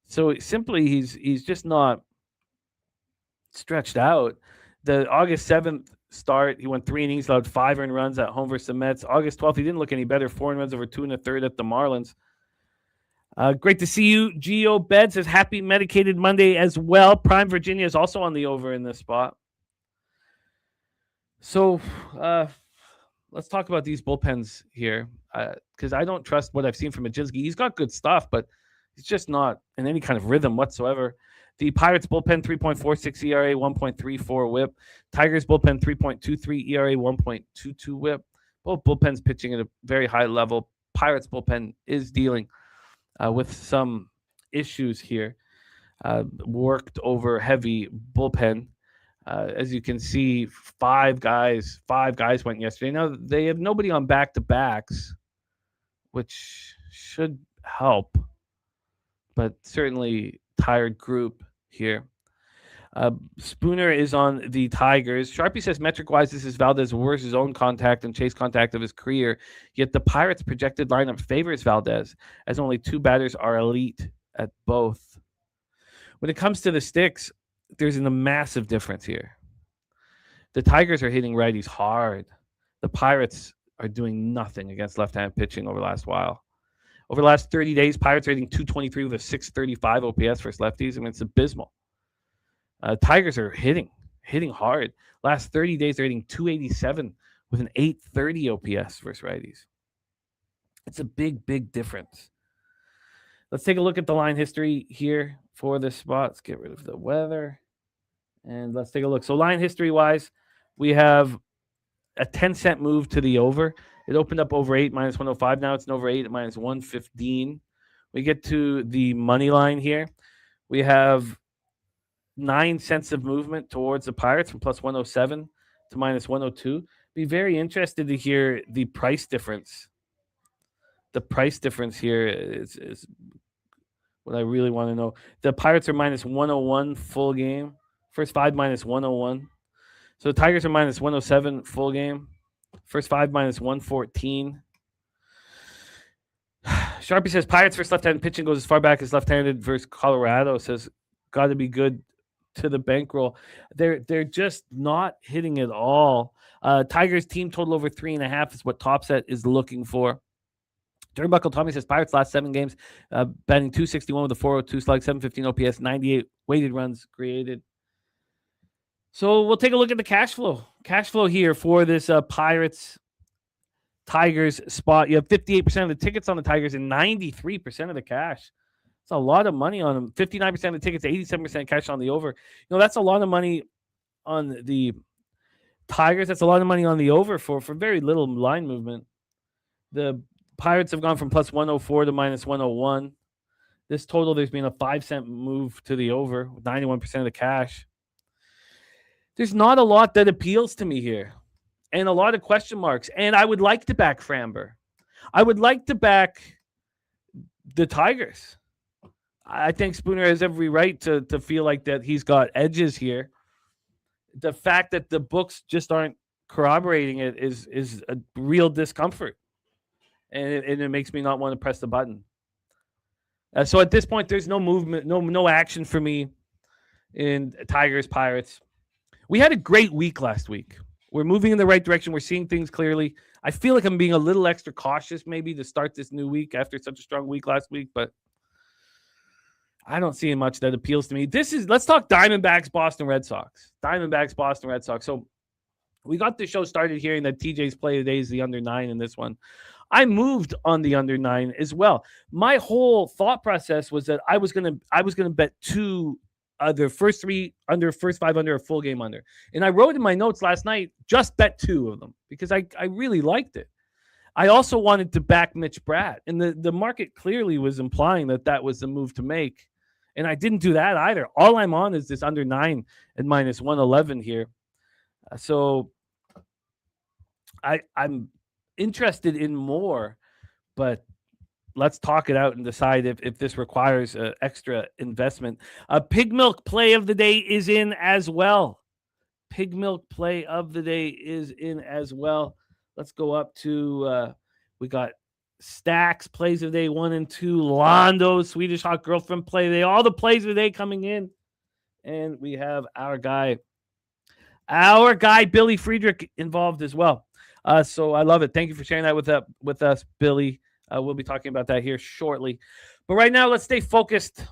So simply, he's just not stretched out. The August 7th start, he went 3 innings, allowed 5 earned runs at home versus the Mets. August 12th, he didn't look any better. 4 runs over 2 1/3 at the Marlins. Great to see you. Geo Bed says happy medicated Monday as well. Prime Virginia is also on the over in this spot. So let's talk about these bullpens here because I don't trust what I've seen from Mlodzinski. He's got good stuff, but he's just not in any kind of rhythm whatsoever. The Pirates bullpen, 3.46 ERA, 1.34 WHIP. Tigers bullpen, 3.23 ERA, 1.22 WHIP. Both bullpens pitching at a very high level. Pirates bullpen is dealing with some issues here. Worked over heavy bullpen. As you can see, five guys went yesterday. Now they have nobody on back-to-backs, which should help, but certainly tired group here. Spooner is on the Tigers. Sharpie says metric-wise, this is Valdez's worst zone contact and chase contact of his career. Yet the Pirates' projected lineup favors Valdez, as only 2 batters are elite at both. When it comes to the sticks, there's a massive difference here. The Tigers are hitting righties hard. The Pirates are doing nothing against left-hand pitching over the last while. Over the last 30 days, Pirates are hitting .223 with a .635 OPS versus lefties. I mean, it's abysmal. Tigers are hitting hard. Last 30 days, they're hitting .287 with an .830 OPS versus righties. It's a big, big difference. Let's take a look at the line history here for this spot. Let's get rid of the weather. And let's take a look. So line history-wise, we have a 10-cent move to the over. It opened up over 8, minus 105. Now it's an over 8 at minus 115. We get to the money line here. We have 9 cents of movement towards the Pirates from plus 107 to minus 102. Be very interested to hear the price difference. The price difference here is what I really want to know. The Pirates are minus 101 full game. First 5 minus 101. So the Tigers are minus 107 full game. First 5 minus 114. Sharpie says Pirates versus left-handed pitching goes as far back as left-handed versus Colorado. Says got to be good to the bankroll. They're just not hitting at all. Tigers team total over 3.5 is what Topset is looking for. Turnbuckle Tommy says Pirates last 7 games, batting .261 with a .402 slug, .715 OPS, 98 weighted runs created. So we'll take a look at the cash flow. Cash flow here for this Pirates Tigers spot. You have 58% of the tickets on the Tigers and 93% of the cash. It's a lot of money on them. 59% of the tickets, 87% cash on the over. That's a lot of money on the Tigers. That's a lot of money on the over for very little line movement. The Pirates have gone from plus 104 to minus 101. This total, there's been a 5-cent move to the over with 91% of the cash. There's not a lot that appeals to me here and a lot of question marks. And I would like to back Framber. I would like to back the Tigers. I think Spooner has every right to feel like that he's got edges here. The fact that the books just aren't corroborating it is a real discomfort. And it makes me not want to press the button. So at this point, there's no movement, no action for me in Tigers, Pirates. We had a great week last week. We're moving in the right direction. We're seeing things clearly. I feel like I'm being a little extra cautious maybe to start this new week after such a strong week last week, but I don't see much that appeals to me. Let's talk Diamondbacks, Boston Red Sox. Diamondbacks, Boston Red Sox. So we got the show started hearing that TJ's play today is the under 9 in this one. I moved on the under 9 as well. My whole thought process was that I was gonna bet 2 the first 3 under, first 5 under, a full game under. And I wrote in my notes last night, just bet 2 of them because I really liked it. I also wanted to back Mitch Bratt, and the market clearly was implying that was the move to make. And I didn't do that either. All I'm on is this under 9 at minus 111 here. So I'm interested in more, but let's talk it out and decide if this requires extra investment. Pig milk play of the day is in as well. Pig milk play of the day is in as well. Let's go up to, we got Stacks plays of the day 1 and 2. Londo, Swedish Hot Girlfriend play of the day. All the plays of the day coming in. And we have our guy Billy Friedrich involved as well. So I love it. Thank you for sharing that with us, Billy. We'll be talking about that here shortly. But right now, let's stay focused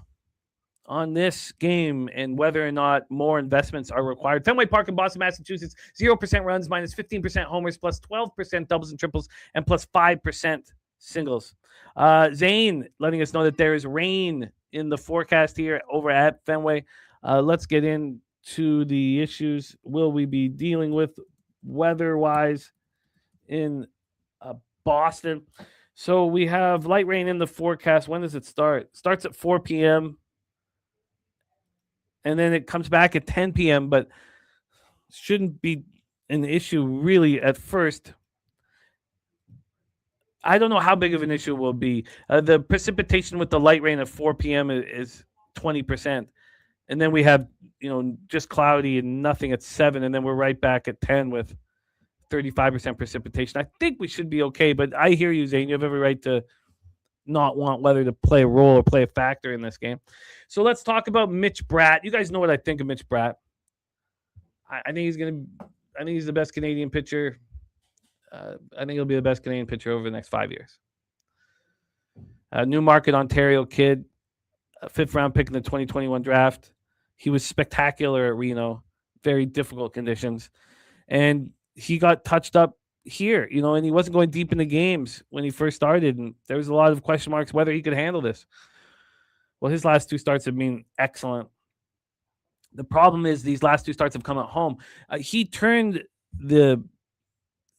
on this game and whether or not more investments are required. Fenway Park in Boston, Massachusetts, 0% runs, minus 15% homers, plus 12% doubles and triples, and plus 5% singles. Zane letting us know that there is rain in the forecast here over at Fenway. Let's get into the issues will we be dealing with weather-wise in Boston. So we have light rain in the forecast. When does it start? It starts at 4 p.m. and then it comes back at 10 p.m. But shouldn't be an issue really at first. I don't know how big of an issue it will be. The precipitation with the light rain at 4 p.m. is 20%. And then we have, just cloudy and nothing at 7. And then we're right back at 10 with 35% precipitation. I think we should be okay. But I hear you, Zane. You have every right to not want weather to play a role or play a factor in this game. So let's talk about Mitch Bratt. You guys know what I think of Mitch Bratt. I think he's the best Canadian pitcher. I think he'll be the best Canadian pitcher over the next 5 years. Newmarket, Ontario kid, a 5th round pick in the 2021 draft. He was spectacular at Reno, very difficult conditions. And he got touched up here, and he wasn't going deep in the games when he first started. And there was a lot of question marks whether he could handle this. Well, his last 2 starts have been excellent. The problem is these last 2 starts have come at home. He turned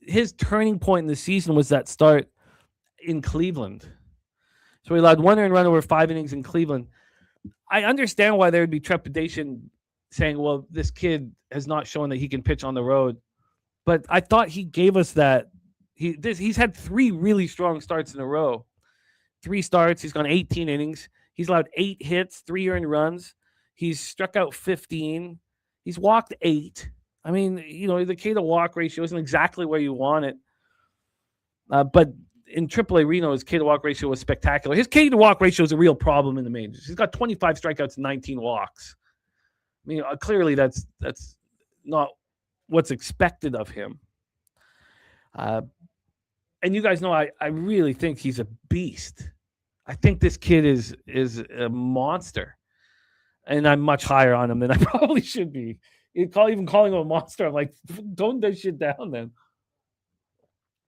his turning point in the season was that start in Cleveland. So he allowed 1 earned run over 5 innings in Cleveland. I understand why there would be trepidation saying, well, this kid has not shown that he can pitch on the road. But I thought he gave us that. He's had 3 really strong starts in a row. 3 starts. He's gone 18 innings. He's allowed 8 hits, 3 earned runs. He's struck out 15. He's walked 8. I mean, the K to walk ratio isn't exactly where you want it. But in AAA Reno, his K to walk ratio was spectacular. His K to walk ratio is a real problem in the majors. He's got 25 strikeouts and 19 walks. I mean, clearly that's not what's expected of him. And you guys know I really think he's a beast. I think this kid is a monster. And I'm much higher on him than I probably should be. Even calling him a monster, I'm like, tone that shit down then.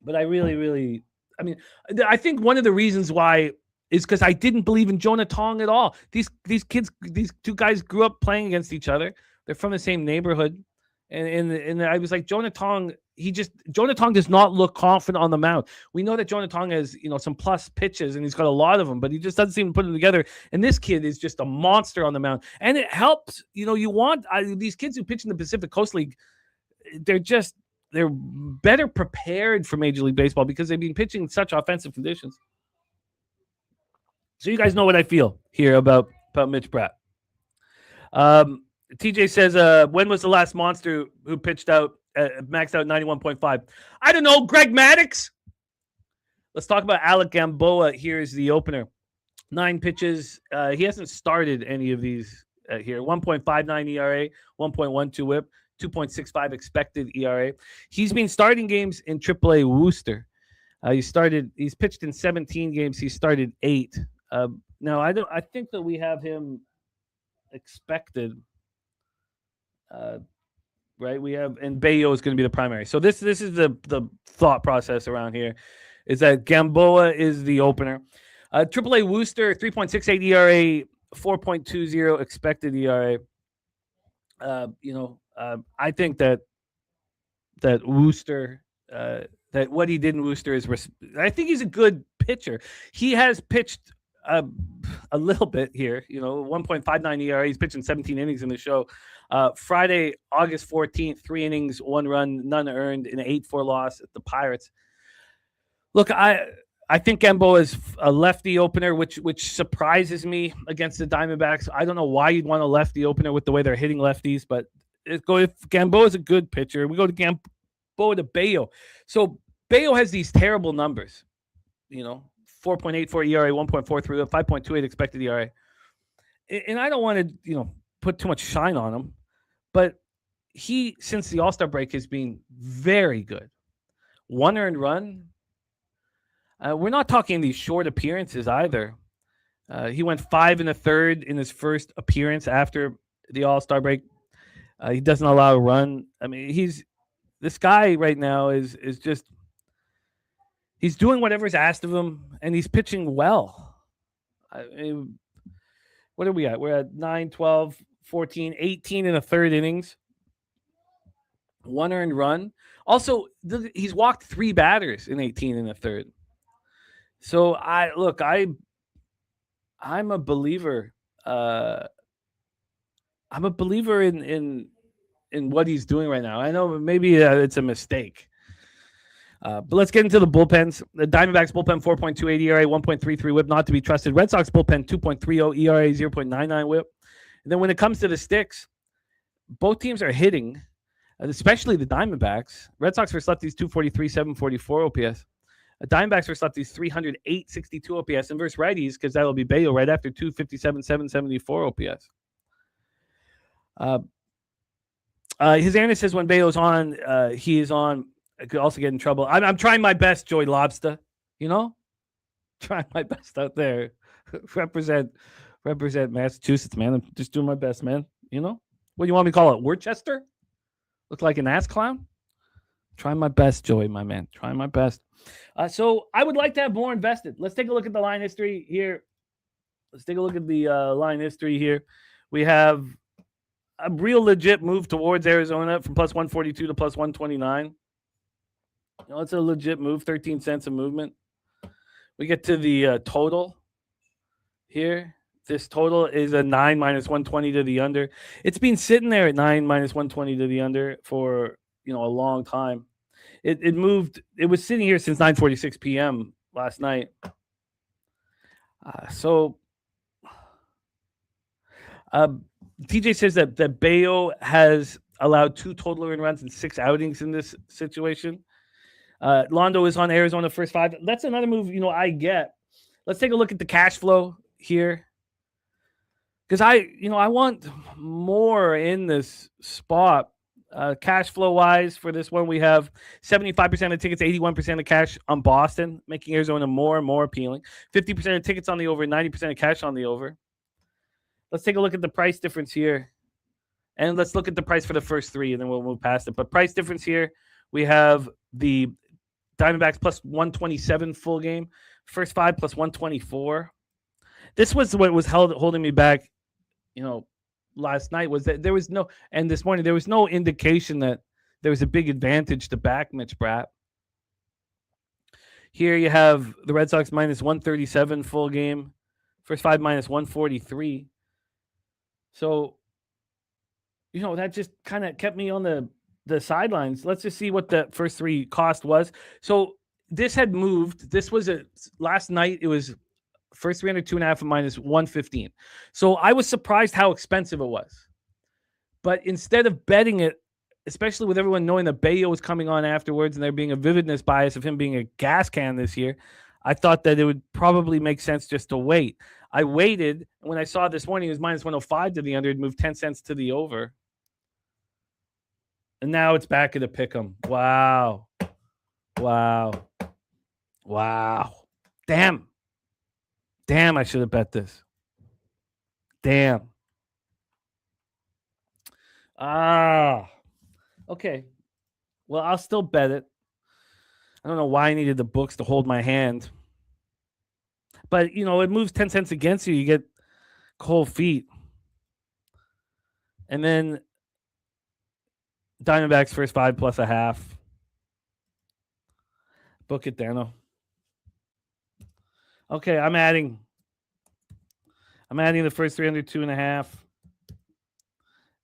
But I really, I think one of the reasons why is because I didn't believe in Jonah Tong at all. These kids, these 2 guys grew up playing against each other. They're from the same neighborhood. And I was like, Jonah Tong does not look confident on the mound. We know that Jonah Tong has, some plus pitches and he's got a lot of them, but he just doesn't seem to put them together. And this kid is just a monster on the mound. And it helps, you want these kids who pitch in the Pacific Coast League. They're better prepared for Major League Baseball because they've been pitching in such offensive conditions. So you guys know what I feel here about Mitch Bratt. TJ says, when was the last monster who pitched out, maxed out 91.5? I don't know, Greg Maddux? Let's talk about Alec Gamboa. Here is the opener. 9 pitches. He hasn't started any of these here. 1.59 ERA, 1.12 whip, 2.65 expected ERA. He's been starting games in AAA Worcester. He's pitched in 17 games. He started 8. Now, I think that we have him expected. Right, we have, and Bayo is going to be the primary. So this is the thought process around here, is that Gamboa is the opener. AAA Worcester, 3.68 ERA, 4.20 expected ERA. I think that Worcester, that what he did in Worcester is, I think he's a good pitcher. He has pitched a little bit here, 1.59 ERA. He's pitching 17 innings in the show. Friday, August 14th, 3 innings, 1 run, none earned in an 8-4 loss at the Pirates. Look, I think Gamboa is a lefty opener, which surprises me against the Diamondbacks. I don't know why you'd want a lefty opener with the way they're hitting lefties, but if Gamboa is a good pitcher, we go to Gamboa to Bayo. So Bayo has these terrible numbers, 4.84 ERA, 1.43, 5.28 expected ERA. And I don't want to, put too much shine on him, but he, since the All-Star break, has been very good. 1 earned run. We're not talking these short appearances either. He went 5 1/3 in his first appearance after the All-Star break. He doesn't allow a run. I mean, this guy right now is just, he's doing whatever's asked of him, and he's pitching well. What are we at? We're at 9, 12, 14, 18 1/3 innings. 1 earned run. Also, he's walked 3 batters in 18 1/3. So I'm a believer. I'm a believer in in what he's doing right now. I know maybe it's a mistake. But let's get into the bullpens. The Diamondbacks bullpen 4.28 ERA, 1.33 WHIP, not to be trusted. Red Sox bullpen 2.30 ERA, 0.99 WHIP. And then when it comes to the sticks, both teams are hitting, especially the Diamondbacks. Red Sox versus lefties 243, 744 OPS. Diamondbacks versus lefties 300, 862 OPS. And versus righties, because that'll be Bayo right after, 257, 774 OPS. His Ernest says when Bayo's on, he is on. I could also get in trouble. I'm trying my best, Joey Lobster. You know, trying my best out there. represent Massachusetts, man. I'm just doing my best, man. You know, what do you want me to call it? Worcester? Look like an ass clown? Trying my best, Joey, my man. Trying my best. So I would like to have more invested. Let's take a look at the line history here. We have a real legit move towards Arizona from plus 142 to plus 129. You know, it's a legit move, 13 cents a movement. We get to the total here. This total is a 9 minus 120 to the under. It's been sitting there at 9 minus 120 to the under for, a long time. It moved. It was sitting here since 9:46 p.m. last night. TJ says that Bayo has allowed 2 total earned runs in 6 outings in this situation. Londo is on Arizona first 5. That's another move, I get. Let's take a look at the cash flow here. Because I want more in this spot. Cash flow wise for this one, we have 75% of tickets, 81% of cash on Boston, making Arizona more and more appealing. 50% of tickets on the over, 90% of cash on the over. Let's take a look at the price difference here. And let's look at the price for the first 3, and then we'll move past it. But price difference here, we have the Diamondbacks plus 127 full game. First 5 plus 124. This was what was holding me back, last night, was that there was no, and this morning, there was no indication that there was a big advantage to back Mitch Bratt. Here you have the Red Sox minus 137 full game. First 5 minus 143. So, that just kind of kept me on the sidelines. Let's just see what the first 3 cost was. So this had moved. This was last night. It was first 300, 2.5 minus 115. So I was surprised how expensive it was. But instead of betting it, especially with everyone knowing that Bayo was coming on afterwards and there being a vividness bias of him being a gas can this year, I thought that it would probably make sense just to wait. I waited. And when I saw this morning, it was minus 105 to the under. It moved 10 cents to the over. And now it's back at a pick'em. Wow. Damn, I should have bet this. Damn. Okay. Well, I'll still bet it. I don't know why I needed the books to hold my hand. But, it moves 10 cents against you. You get cold feet. And then Diamondbacks first 5 plus a half. Book it, Dano. Okay, I'm adding the first 300, 2.5.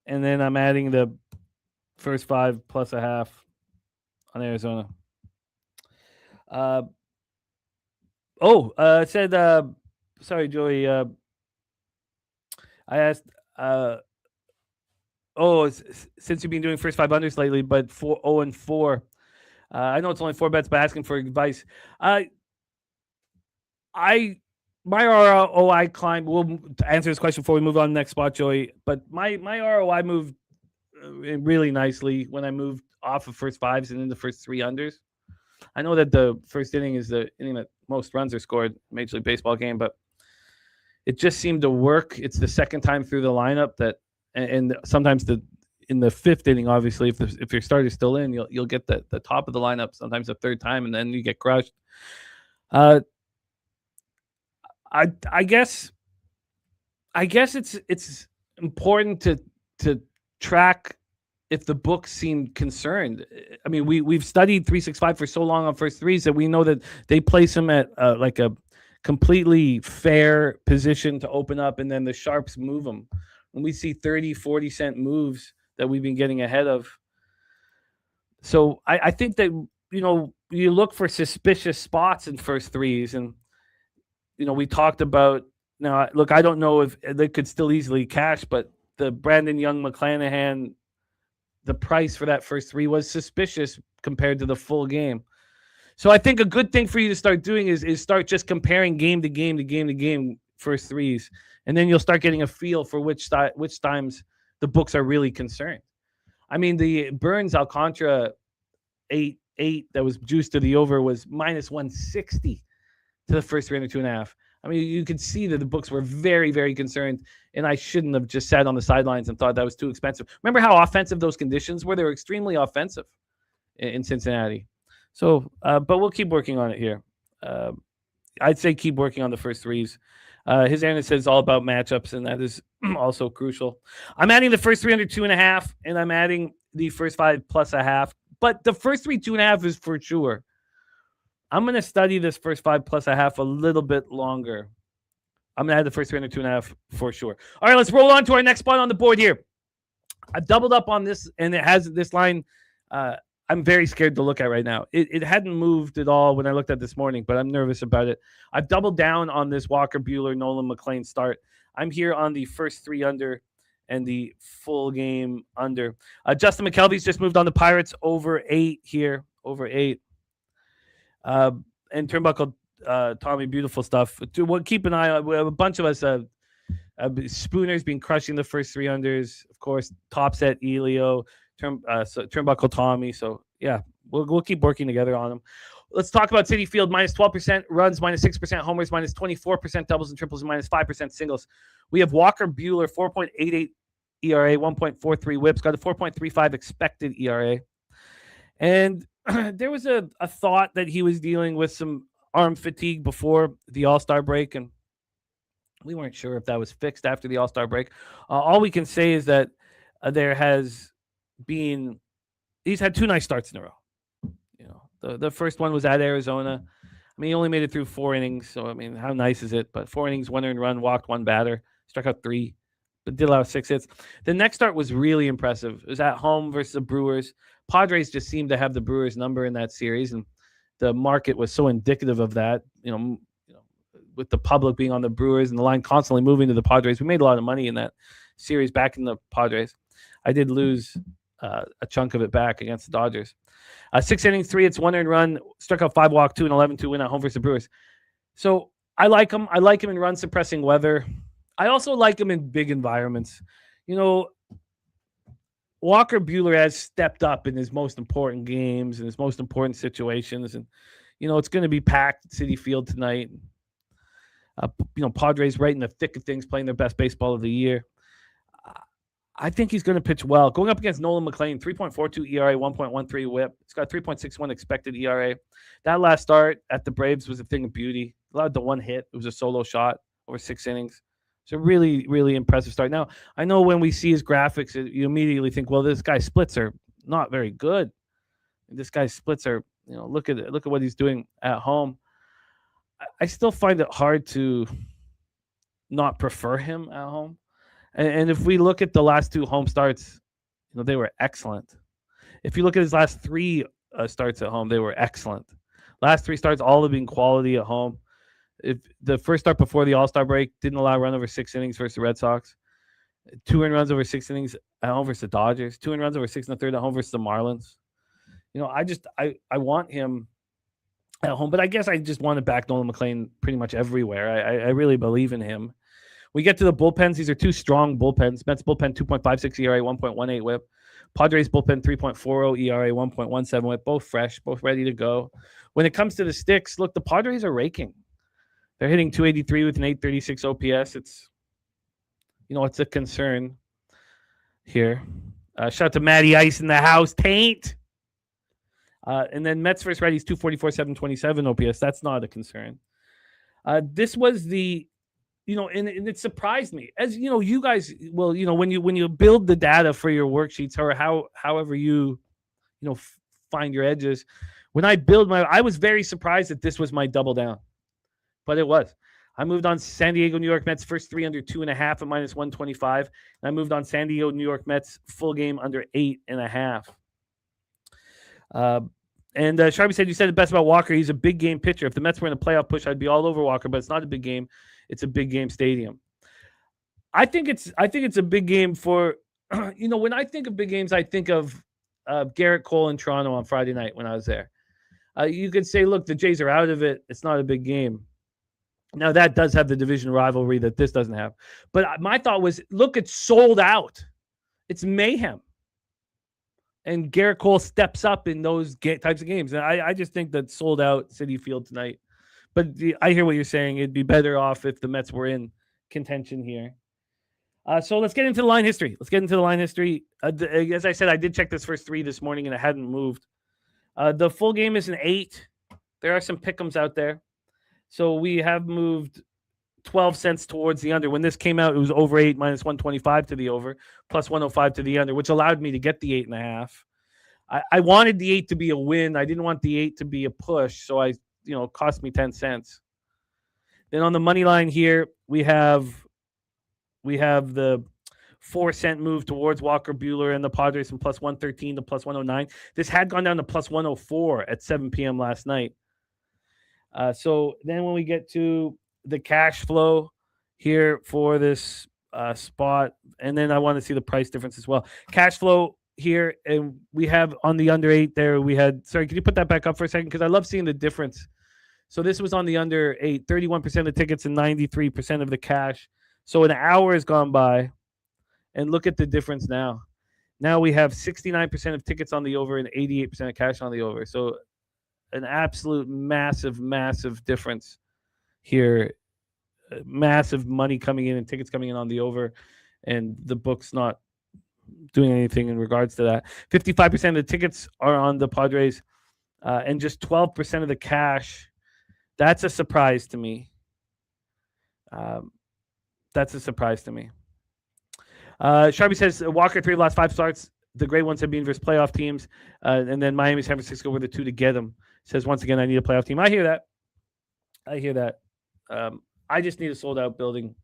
And then I'm adding the first 5 plus a half on Arizona. It said, sorry, Joey. I asked, since you've been doing first 5 unders lately, but 0-4. I know it's only 4 bets, but asking for advice. My ROI climbed. We'll answer this question before we move on to the next spot, Joey. But my ROI moved really nicely when I moved off of first 5s and into first 3 unders. I know that the first inning is the inning that most runs are scored in a Major League Baseball game, but it just seemed to work. It's the second time through the lineup that, and sometimes in the 5th inning, obviously, if your starter's still in, you'll get the top of the lineup. Sometimes the 3rd time, and then you get crushed. I guess it's important to track if the books seem concerned. I mean, we've studied 365 for so long on first 3s that we know that they place them at like a completely fair position to open up, and then the sharps move them. When we see 30, 40 cent moves that we've been getting ahead of. So I think that, you look for suspicious spots in first threes. And, we talked about, now, look, I don't know if they could still easily cash, but the Brandon Young McClanahan, the price for that first three was suspicious compared to the full game. So I think a good thing for you to start doing is start just comparing game to game to game to game first threes. And then you'll start getting a feel for which times the books are really concerned. I mean, the Burns Alcantara 8 that was juiced to the over was minus 160 to the first 3 under 2.5. I mean, you could see that the books were very, very concerned, and I shouldn't have just sat on the sidelines and thought that was too expensive. Remember how offensive those conditions were? They were extremely offensive in Cincinnati. So, but we'll keep working on it here. I'd say keep working on the first threes. His analyst says all about matchups, and that is also crucial. I'm adding the first 3 under 2.5, and I'm adding the first 5 plus a half. But the first 3 2.5 is for sure. I'm going to study this first 5 plus a half a little bit longer. I'm going to add the first 3 under 2.5 for sure. All right, let's roll on to our next spot on the board here. I've doubled up on this, and it has this line. I'm very scared to look at right now. It hadn't moved at all when I looked at this morning, but I'm nervous about it. I've doubled down on this Walker Buehler, Nolan McLean start. I'm here on the first 3 under and the full game under. Justin McKelvey's just moved on the Pirates over 8 here, over 8. And Turnbuckle, Tommy, beautiful stuff. Keep an eye on. We have a bunch of us. Spooner's been crushing the first 3 unders. Of course, Topset, Elio, Turnbuckle, Tommy. So yeah, we'll keep working together on them. Let's talk about Citi Field. Minus 12% runs, minus 6% homers, minus 24% doubles and triples, and minus 5% singles. We have Walker Buehler, 4.88 ERA, 1.43 whips, got a 4.35 expected ERA. And there was a thought that he was dealing with some arm fatigue before the All-Star break, and we weren't sure if that was fixed after the All-Star break. All we can say is that there has been, he's had 2 nice starts in a row. The first one was at Arizona. I mean, he only made it through 4 innings, so I mean, how nice is it? But 4 innings, 1 earned run, walked 1 batter, struck out 3, but did allow 6 hits. The next start was really impressive. It was at home versus the Brewers. Padres just seemed to have the Brewers' number in that series, and the market was so indicative of that. With the public being on the Brewers and the line constantly moving to the Padres, we made a lot of money in that series back in the Padres. I did lose a chunk of it back against the Dodgers. 6 innings, 3 hits, 1 earned run, struck out 5, walked 2, and 11 to win at home versus the Brewers. So I like him. I like him in run suppressing weather. I also like him in big environments. Walker Buehler has stepped up in his most important games and his most important situations. And, it's going to be packed at Citi Field tonight. Padres right in the thick of things, playing their best baseball of the year. I think he's going to pitch well. Going up against Nolan McLean, 3.42 ERA, 1.13 whip. He's got 3.61 expected ERA. That last start at the Braves was a thing of beauty. Allowed the 1 hit. It was a solo shot over 6 innings. It's a really, really impressive start. Now, I know when we see his graphics, you immediately think, well, this guy's splits are not very good. This guy's splits are, look at what he's doing at home. I still find it hard to not prefer him at home. And if we look at the last 2 home starts, they were excellent. If you look at his last 3 starts at home, they were excellent. Last 3 starts, all have been quality at home. If the first start before the All-Star break didn't allow a run over 6 innings versus the Red Sox, 2 earned runs over 6 innings at home versus the Dodgers, 2 earned runs over 6 1/3 at home versus the Marlins. I want him at home, but I guess I just want to back Nolan McLean pretty much everywhere. I really believe in him. We get to the bullpens. These are 2 strong bullpens. Mets bullpen, 2.56 ERA, 1.18 whip. Padres bullpen, 3.40 ERA, 1.17 whip. Both fresh, both ready to go. When it comes to the sticks, look, the Padres are raking. They're hitting 283 with an 836 OPS. It's a concern here. Shout out to Matty Ice in the house. Taint. And then Mets versus righties, 244, 727 OPS. That's not a concern. This was the, and it surprised me. As you guys, well, when you build the data for your worksheets or however you find your edges. When I build I was very surprised that this was my double down, but it was. I moved on San Diego, New York Mets first 3 under 2.5 at -125. And I moved on San Diego, New York Mets full game under 8.5. And Sharpie said, you said it best about Walker. He's a big game pitcher. If the Mets were in a playoff push, I'd be all over Walker, but it's not a big game. It's a big game stadium. I think it's a big game for, when I think of big games, I think of Garrett Cole in Toronto on Friday night when I was there. You could say, look, the Jays are out of it. It's not a big game. Now, that does have the division rivalry that this doesn't have. But my thought was, look, it's sold out. It's mayhem. And Garrett Cole steps up in those types of games. And I just think that sold out Citi Field tonight. But I hear what you're saying. It'd be better off if the Mets were in contention here. So let's get into the line history. As I said, I did check this first 3 this morning, and it hadn't moved. The full game is an 8. There are some pick'ems out there. So we have moved 12 cents towards the under. When this came out, it was over 8 -125 to the over, plus 105 to the under, which allowed me to get the 8.5. I wanted the 8 to be a win. I didn't want the 8 to be a push. So it cost me 10 cents. Then on the money line here, we have the 4-cent move towards Walker Buehler and the Padres from plus 113 to plus 109. This had gone down to plus 104 at 7 p.m. last night. So then when we get to the cash flow here for this spot, and then I want to see the price difference as well. Cash flow here, and we have on the under 8 there, sorry, can you put that back up for a second? Because I love seeing the difference. So this was on the under 8, 31% of tickets and 93% of the cash. So an hour has gone by, and look at the difference now. Now we have 69% of tickets on the over and 88% of cash on the over. So an absolute massive, massive difference here. Massive money coming in and tickets coming in on the over, and the book's not doing anything in regards to that. 55% of the tickets are on the Padres, and just 12% of the cash. That's a surprise to me. Sharpie says Walker 3 of the last 5 starts. The great ones have been versus playoff teams, and then Miami, San Francisco were the 2 to get him. Says once again, I need a playoff team. I hear that. I just need a sold out building.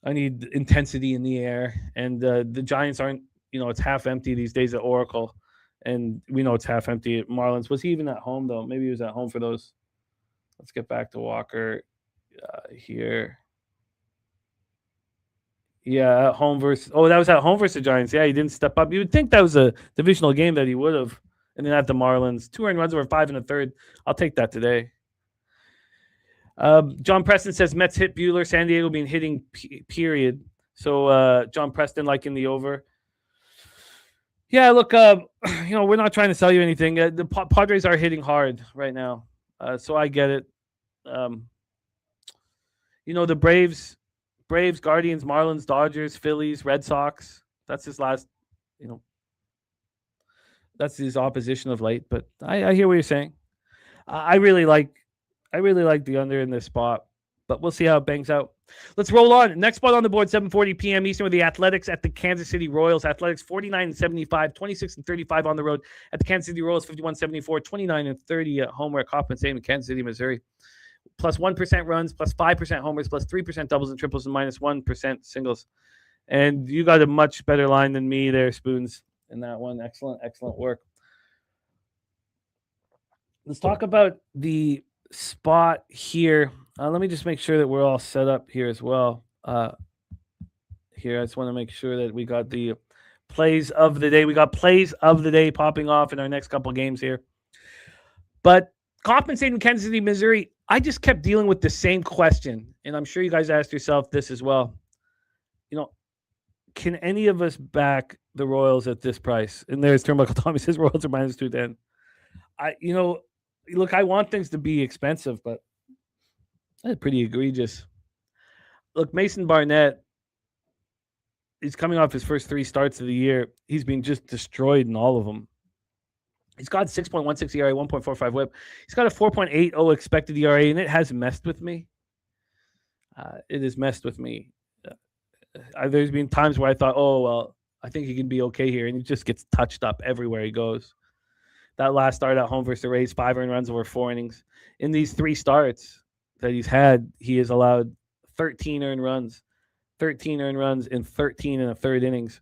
I need intensity in the air, and the Giants aren't. It's half empty these days at Oracle, and we know it's half empty at Marlins. Was he even at home though? Maybe he was at home for those. Let's get back to Walker here. Yeah, at home versus. Oh, that was at home versus the Giants. Yeah, he didn't step up. You would think that was a divisional game that he would have. And then at the Marlins, 2 earned runs over 5 1/3. I'll take that today. John Preston says Mets hit Buehler, San Diego being hitting period. So John Preston liking the over. Yeah, look, we're not trying to sell you anything. The Padres are hitting hard right now, so I get it. The Braves, Guardians, Marlins, Dodgers, Phillies, Red Sox. That's his last, that's his opposition of late. But I hear what you're saying. I really like the under in this spot, but we'll see how it bangs out. Let's roll on. Next spot on the board, 7:40 p.m. Eastern with the Athletics at the Kansas City Royals. Athletics 49-75, 26-35 on the road at the Kansas City Royals, 51-74, 29-30 at home. We're at Kauffman Stadium in Kansas City, Missouri. Plus 1% runs, plus 5% homers, plus 3% doubles and triples, and minus 1% singles. And you got a much better line than me there, Spoons, in that one. Excellent, excellent work. Let's talk about the spot here. Let me just make sure that we're all set up here as well. Here, I just want to make sure that we got the plays of the day. We got plays of the day popping off in our next couple games here. But Kauffman Stadium, Kansas City, Missouri, I just kept dealing with the same question, and I'm sure you guys asked yourself this as well. Can any of us back the Royals at this price? And there's Turnbuckle Tommy says Royals are minus 210. Look, I want things to be expensive, but that's pretty egregious. Look, Mason Barnett, he's coming off his first 3 starts of the year. He's been just destroyed in all of them. He's got 6.16 ERA, 1.45 whip. He's got a 4.80 expected ERA, and it has messed with me. It has messed with me. There's been times where I thought, oh, well, I think he can be okay here, and he just gets touched up everywhere he goes. That last start at home versus the Rays, 5 earned runs over 4 innings. In these 3 starts, that he's had, he has allowed 13 earned runs. 13 earned runs in 13 and a third innings.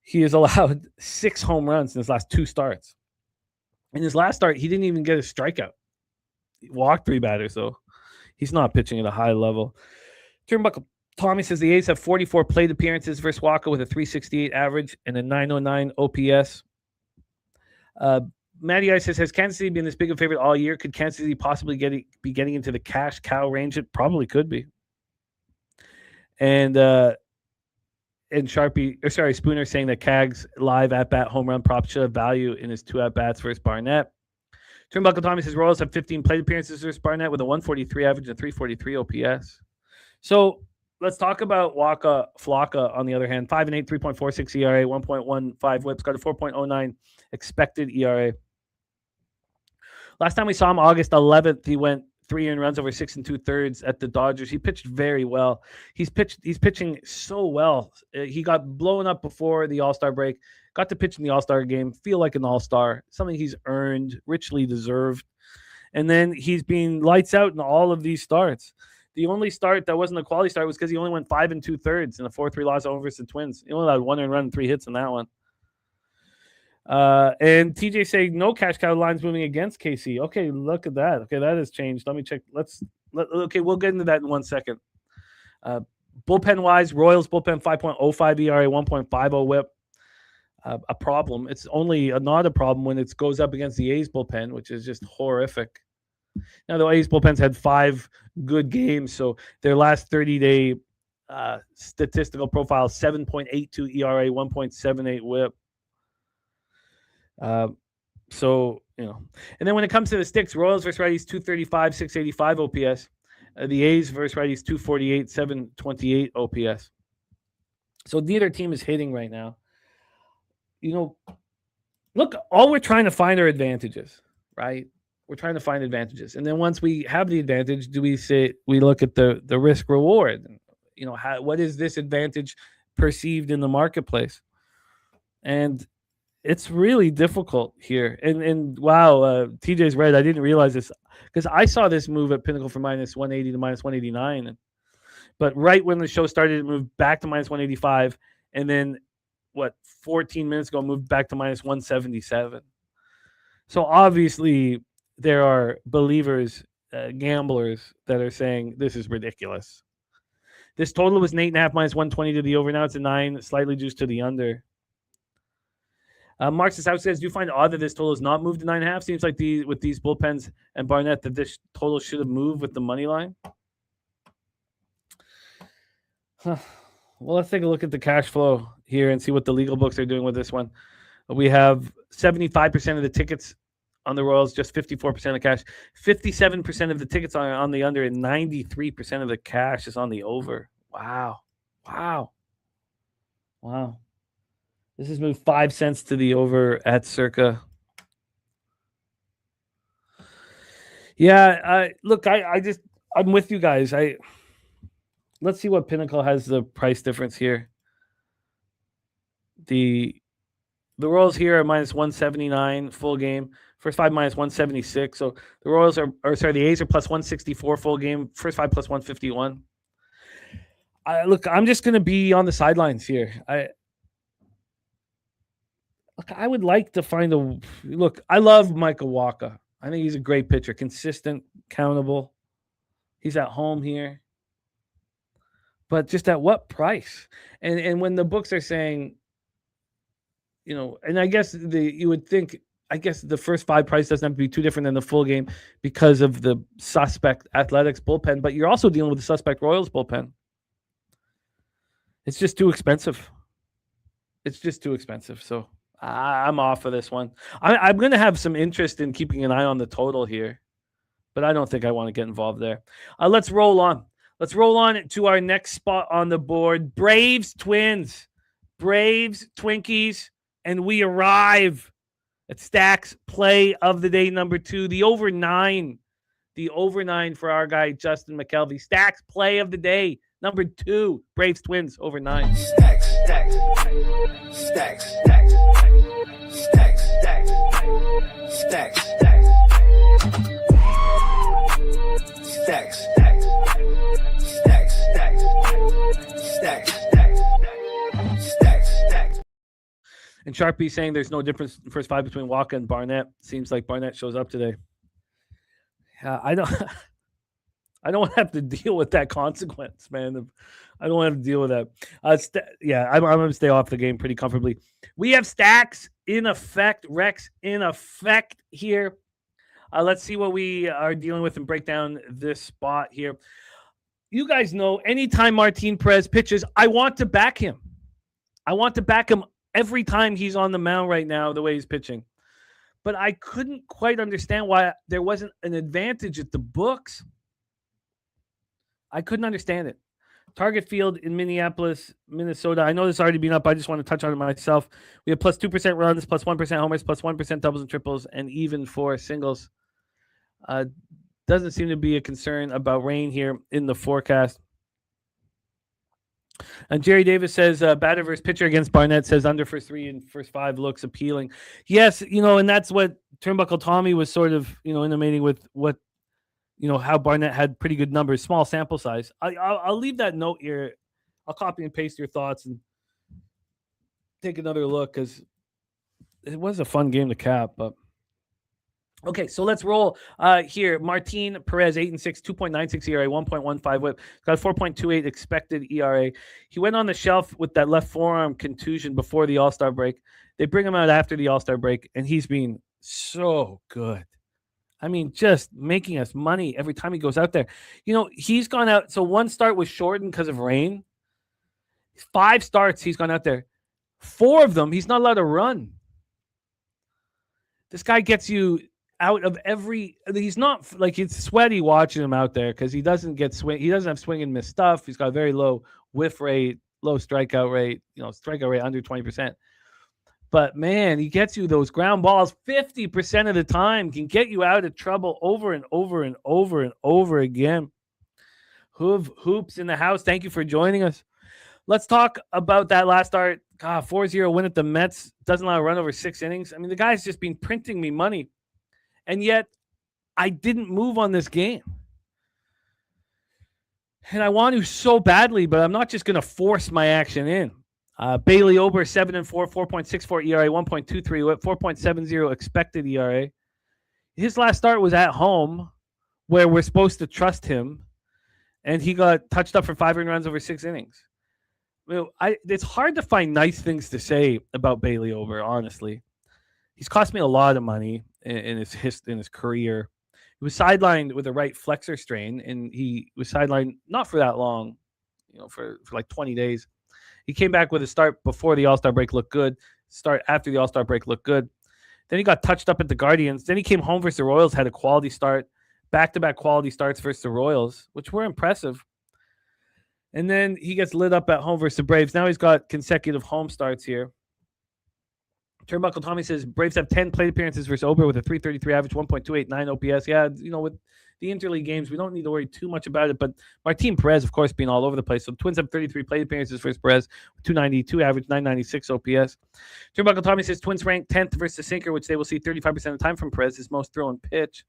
He has allowed 6 home runs in his last 2 starts. In his last start, he didn't even get a strikeout. He walked 3 batters, though. He's not pitching at a high level. Turnbuckle Tommy says the A's have 44 plate appearances versus Walker with a 368 average and a 909 OPS. Matty I says, has Kansas City been this big a favorite all year? Could Kansas City possibly be getting into the cash cow range? It probably could be. And Spooner saying that Cagg's live at-bat home run prop should have value in his 2 at-bats versus Barnett. Turnbuckle Tommy says Royals have 15 plate appearances versus Barnett with a 143 average and 343 OPS. So let's talk about Waka Flocka on the other hand. 5 and 8, 3.46 ERA, 1.15 whips, got a 4.09 expected ERA. Last time we saw him, August 11th, he went 3 earned runs over 6 2/3 at the Dodgers. He pitched very well. He's pitching so well. He got blown up before the All-Star break. Got to pitch in the All-Star game. Feel like an All-Star. Something he's earned, richly deserved. And then he's been lights out in all of these starts. The only start that wasn't a quality start was because he only went 5 2/3 in a 4-3 loss over the Twins. He only allowed 1 earned run and 3 hits in that one. And TJ saying no cash cow lines moving against KC. Okay, look at that. Okay, that has changed. Let me check. Okay, we'll get into that in 1 second. Bullpen wise, Royals bullpen 5.05 ERA, 1.50 whip. A problem. It's only not a problem when it goes up against the A's bullpen, which is just horrific. Now the A's bullpen's had 5 good games, so their last 30-day statistical profile 7.82 ERA, 1.78 whip. So, and then when it comes to the sticks, Royals versus righties, 235, 685 OPS. The A's versus righties, 248, 728 OPS. So neither team is hitting right now. Look, all we're trying to find are advantages, right? We're trying to find advantages. And then once we have the advantage, we look at the risk reward. What is this advantage perceived in the marketplace? And it's really difficult here. And wow, TJ's right. I didn't realize this because I saw this move at Pinnacle from minus 180 to minus 189. But right when the show started, it moved back to minus 185. And then, 14 minutes ago, moved back to minus 177. So obviously, there are believers, gamblers that are saying this is ridiculous. This total was an 8.5 minus 120 to the over. Now it's a 9, slightly juiced to the under. Mark's house says, do you find it odd that this total has not moved to 9.5? Seems like with these bullpens and Barnett that this total should have moved with the money line. Well, let's take a look at the cash flow here and see what the legal books are doing with this one. We have 75% of the tickets on the Royals, just 54% of cash. 57% of the tickets are on the under, and 93% of the cash is on the over. Wow. This has moved 5 cents to the over at circa. Yeah, I'm with you guys. Let's see what Pinnacle has the price difference here. The Royals here are minus 179 full game. First 5 minus 176. So the Royals the A's are plus 164 full game. First 5 plus 151. I'm just going to be on the sidelines here. I would like to find I love Michael Wacha. I think he's a great pitcher, consistent, countable. He's at home here. But just at what price? And when the books are saying, and I guess you would think, the first 5 price doesn't have to be too different than the full game because of the suspect Athletics bullpen, but you're also dealing with the suspect Royals bullpen. It's just too expensive. So I'm off of this one. I'm going to have some interest in keeping an eye on the total here, but I don't think I want to get involved there. Let's roll on. Let's roll on to our next spot on the board. Braves, Twins. Braves, Twinkies, and we arrive at Stacks play of the day number 2. The over 9. The over 9 for our guy, Justin McKelvey. Stacks play of the day number 2. Braves, Twins, over 9. Stacks. Stacks, stacks, stacks, stacks, stacks, stacks, stacks. And Sharpie saying there's no difference in first five between Walker and Barnett. Seems like Barnett shows up today. I don't I don't want to have to deal with that consequence, man. I don't want to have to deal with that. I'm going to stay off the game pretty comfortably. We have stacks in effect, Rex in effect here. Let's see what we are dealing with and break down this spot here. You guys know anytime Martin Perez pitches, I want to back him. I want to back him every time he's on the mound right now, the way he's pitching. But I couldn't quite understand why there wasn't an advantage at the books. I couldn't understand it. Target Field in Minneapolis, Minnesota. I know this has already been up. I just want to touch on it myself. We have plus 2% runs, plus 1% homers, plus 1% doubles and triples, and even for singles. Doesn't seem to be a concern about rain here in the forecast. And Jerry Davis says batter versus pitcher against Barnett, says under first three and first five looks appealing. Yes, and that's what Turnbuckle Tommy was sort of, intimating with what, how Barnett had pretty good numbers, small sample size. I'll leave that note here. I'll copy and paste your thoughts and take another look because it was a fun game to cap. But okay, so let's roll here. Martin Perez, 8-6, 2.96 ERA, 1.15 WHIP. Got a 4.28 expected ERA. He went on the shelf with that left forearm contusion before the All-Star break. They bring him out after the All-Star break, and he's been so good. I mean, just making us money every time he goes out there. He's gone out. So one start was shortened because of rain. 5 starts he's gone out there. 4 of them, he's not allowed to run. This guy gets you out of every. He's not like it's sweaty watching him out there because he doesn't get swing. He doesn't have swing and miss stuff. He's got a very low whiff rate, low strikeout rate. Strikeout rate under 20%. But man, he gets you those ground balls 50% of the time. Can get you out of trouble over and over and over and over again. Hoops in the house. Thank you for joining us. Let's talk about that last start. 4-0 win at the Mets. Doesn't allow a run over 6 innings. I mean, the guy's just been printing me money. And yet, I didn't move on this game. And I want to so badly, but I'm not just going to force my action in. Bailey Ober, 7-4, 4.64 ERA, 1.23 WHIP, 4.70 expected ERA. His last start was at home, where we're supposed to trust him, and he got touched up for 5 earned runs over 6 innings. It's hard to find nice things to say about Bailey Ober, honestly. He's cost me a lot of money in his career. He was sidelined with a right flexor strain, and he was sidelined not for that long, for like 20 days. He came back with a start before the All-Star break, looked good. Start after the All-Star break, looked good. Then he got touched up at the Guardians. Then he came home versus the Royals, had a quality start, back-to-back quality starts versus the Royals, which were impressive. And then he gets lit up at home versus the Braves. Now he's got consecutive home starts here. Turnbuckle Tommy says Braves have 10 plate appearances versus Ober with a 333 average, 1.289 OPS. Yeah, with the interleague games, we don't need to worry too much about it. But Martin Perez, of course, being all over the place. So the Twins have 33 plate appearances versus Perez, 292 average, 996 OPS. Turnbuckle Tommy says Twins ranked 10th versus the sinker, which they will see 35% of the time from Perez, his most thrown pitch.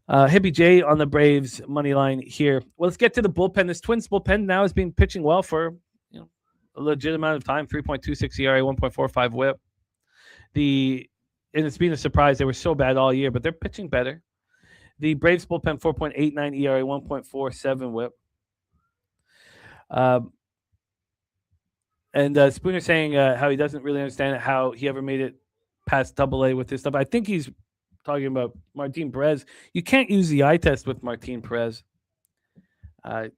Hippie J on the Braves money line here. Well, let's get to the bullpen. This Twins bullpen now has been pitching well for a legit amount of time. 3.26 ERA, 1.45 WHIP. And it's been a surprise. They were so bad all year, but they're pitching better. The Braves bullpen 4.89 ERA, 1.47 WHIP. And Spooner saying how he doesn't really understand how he ever made it past AA with this stuff. I think he's talking about Martin Perez. You can't use the eye test with Martin Perez. But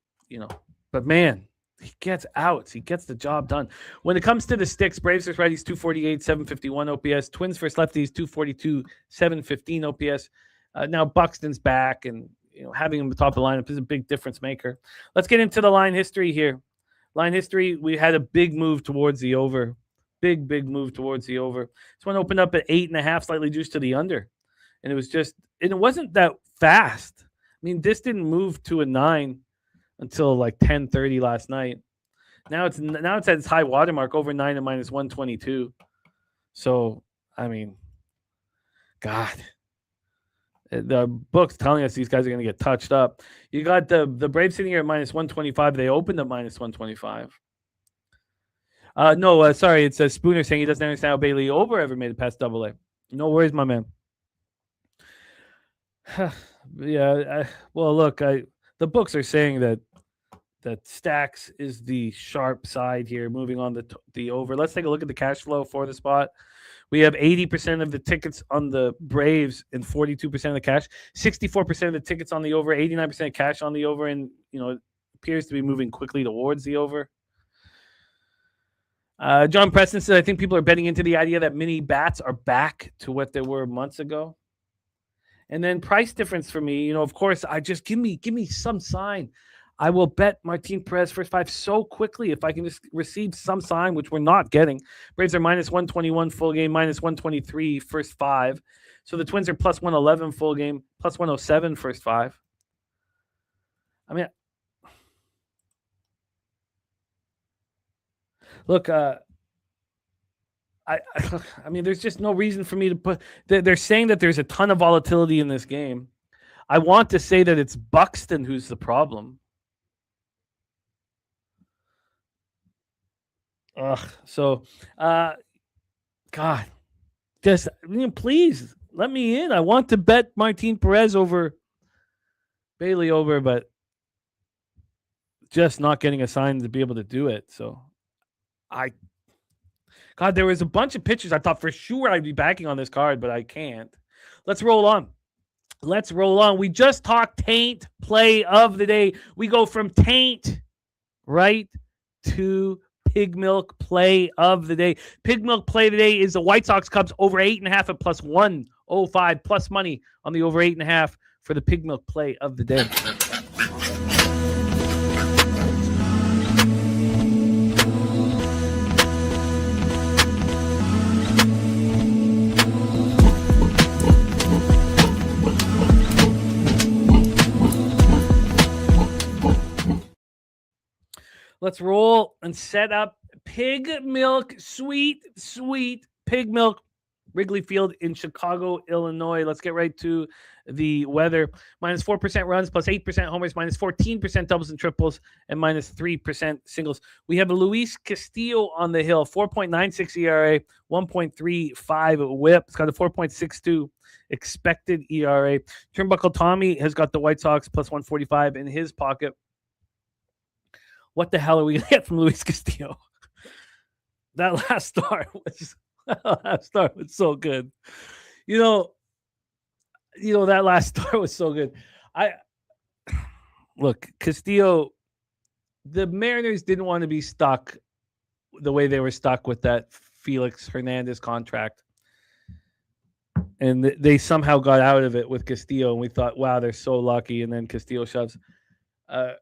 man, he gets outs. He gets the job done. When it comes to the sticks, Braves versus righties, 248, 751 OPS. Twins versus lefties, 242, 715 OPS. Now Buxton's back, and having him at the top of the lineup is a big difference maker. Let's get into the line history here. Line history, we had a big move towards the over. Big move towards the over. This one opened up at 8.5, slightly juiced to the under. And it wasn't that fast. I mean, this didn't move to a 9 until like 10:30 last night. Now it's at its high watermark, over 9 at minus 122. So, I mean, God. The book's telling us these guys are going to get touched up. You got the Braves sitting here at minus 125. They opened at minus 125. Sorry. It says Spooner saying he doesn't understand how Bailey Ober ever made it past AA. No worries, my man. Yeah. Look, the books are saying that Stacks is the sharp side here, moving on the over. Let's take a look at the cash flow for the spot. We have 80% of the tickets on the Braves and 42% of the cash. 64% of the tickets on the over, 89% cash on the over, and it appears to be moving quickly towards the over. John Preston said, I think people are betting into the idea that mini bats are back to what they were months ago. And then price difference for me, of course, I just give me some sign. I will bet Martin Perez first 5 so quickly if I can just receive some sign, which we're not getting. Braves are minus 121 full game, minus 123 first 5. So the Twins are plus 111 full game, plus 107 first 5. I mean, look, I mean, there's just no reason for me to put. They're saying that there's a ton of volatility in this game. I want to say that it's Buxton who's the problem. God, just please let me in. I want to bet Martin Perez over Bailey Ober, but just not getting a sign to be able to do it. So, there was a bunch of pitchers I thought for sure I'd be backing on this card, but I can't. Let's roll on. We just talked taint play of the day. We go from taint right to pig milk play of the day. Pig milk play of the day is the White Sox Cubs over 8.5 at plus 105 plus money on the over 8.5 for the pig milk play of the day. Let's roll and set up pig milk, sweet pig milk, Wrigley Field in Chicago, Illinois. Let's get right to the weather. Minus 4% runs, plus 8% homers, minus 14% doubles and triples, and minus 3% singles. We have Luis Castillo on the hill, 4.96 ERA, 1.35 whip. It's got a 4.62 expected ERA. Turnbuckle Tommy has got the White Sox plus 145 in his pocket. What the hell are we going to get from Luis Castillo? That last start was so good. That last start was so good. Look, Castillo, the Mariners didn't want to be stuck the way they were stuck with that Felix Hernandez contract. And they somehow got out of it with Castillo, and we thought, wow, they're so lucky. And then Castillo shoves.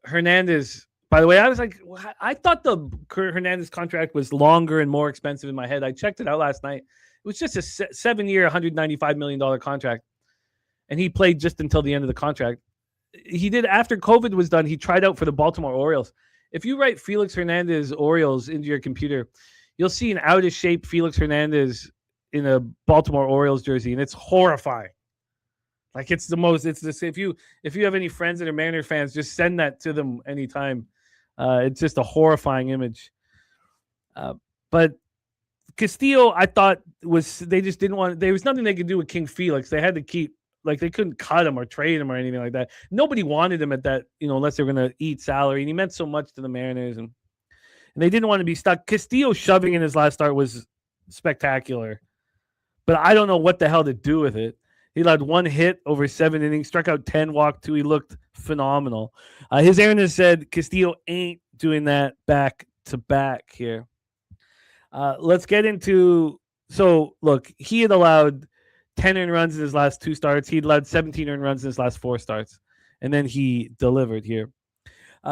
Hernandez... By the way, I was like, I thought the Hernandez contract was longer and more expensive in my head. I checked it out last night. It was just a 7-year, $195 million contract. And he played just until the end of the contract. He did, after COVID was done, he tried out for the Baltimore Orioles. If you write Felix Hernandez Orioles into your computer, you'll see an out-of-shape Felix Hernandez in a Baltimore Orioles jersey, and it's horrifying. Like, it's this. If you have any friends that are Mariner fans, just send that to them anytime. It's just a horrifying image. But Castillo, I thought they just didn't want. There was nothing they could do with King Felix. They had to keep, they couldn't cut him or trade him or anything like that. Nobody wanted him at that, unless they were going to eat salary. And he meant so much to the Mariners, and they didn't want to be stuck. Castillo shoving in his last start was spectacular, but I don't know what the hell to do with it. He allowed 1 hit over 7 innings, struck out 10, walked 2. He looked phenomenal. His Aaron has said Castillo ain't doing that back to back here. Let's get into. So, look, he had allowed 10 earned runs in his last 2 starts. He allowed 17 earned runs in his last 4 starts. And then he delivered here.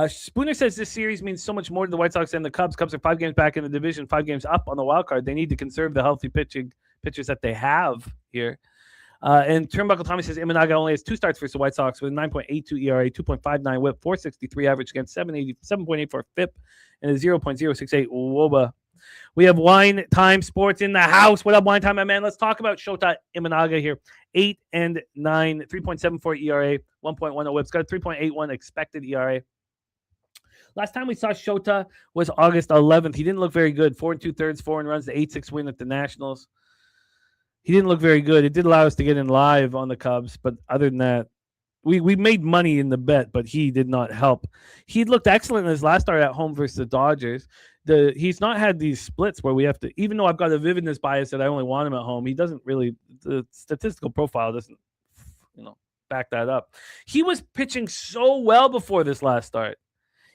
Spooner says this series means so much more to the White Sox than the Cubs. Cubs are 5 games back in the division, 5 games up on the wild card. They need to conserve the healthy pitchers that they have here. And Turnbuckle Tommy says Imanaga only has 2 starts versus the White Sox with a 9.82 ERA, 2.59 whip, 463 average against 7.84 FIP, and a 0.068 WOBA. We have Wine Time Sports in the house. What up, Wine Time, my man? Let's talk about Shota Imanaga here. 8 and 9, 3.74 ERA, 1.10 whips. Got a 3.81 expected ERA. Last time we saw Shota was August 11th. He didn't look very good. 4 2/3, 4 runs, the 8-6 win at the Nationals. He didn't look very good. It did allow us to get in live on the Cubs, but other than that, we made money in the bet, but he did not help. He looked excellent in his last start at home versus the Dodgers. He's not had these splits where we have to, even though I've got a vividness bias that I only want him at home, he doesn't really, the statistical profile doesn't, back that up. He was pitching so well before this last start.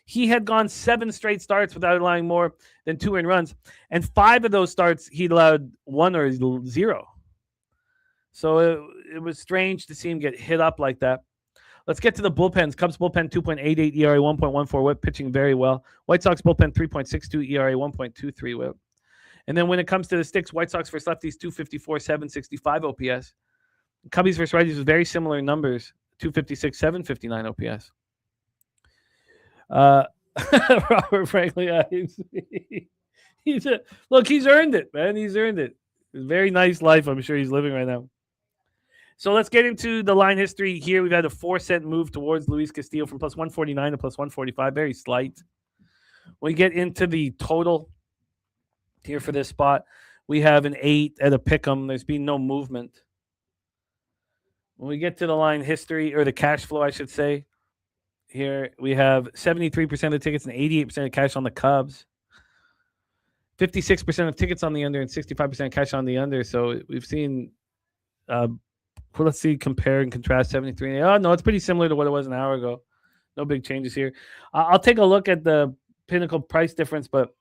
He had gone 7 straight starts without allowing more than 2 earned runs, and 5 of those starts he allowed 1 or 0. So it was strange to see him get hit up like that. Let's get to the bullpens. Cubs bullpen 2.88 ERA, 1.14 whip, pitching very well. White Sox bullpen 3.62 ERA, 1.23 whip. And then when it comes to the sticks, White Sox versus lefties 254, 765 OPS. Cubbies versus righties with very similar numbers, 256, 759 OPS. Robert Franklin, he's earned it, man. He's earned it. It's a very nice life I'm sure he's living right now. So let's get into the line history here. We've had a 4-cent move towards Luis Castillo from plus 149 to plus 145. Very slight. When we get into the total here for this spot, we have an 8 at a pick'em. There's been no movement. When we get to the line history, or the cash flow, I should say, here we have 73% of the tickets and 88% of cash on the Cubs. 56% of tickets on the under and 65% cash on the under. So we've seen... let's see, compare and contrast 73. Oh, no, it's pretty similar to what it was an hour ago. No big changes here. I'll take a look at the Pinnacle price difference, but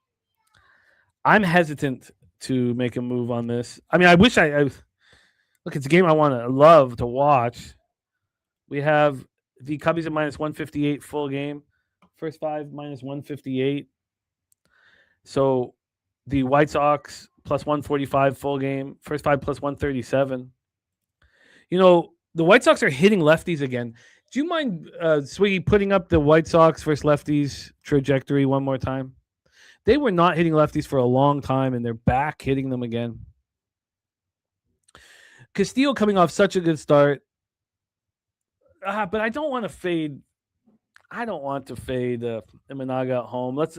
I'm hesitant to make a move on this. I mean, I wish I look, it's a game I love to watch. We have the Cubbies at minus 158 full game. First 5 minus 158. So the White Sox plus 145 full game. First 5 plus 137. The White Sox are hitting lefties again. Do you mind, Swiggy, putting up the White Sox versus lefties trajectory one more time? They were not hitting lefties for a long time, and they're back hitting them again. Castillo coming off such a good start. But I don't want to fade. I don't want to fade Imanaga at home. Let's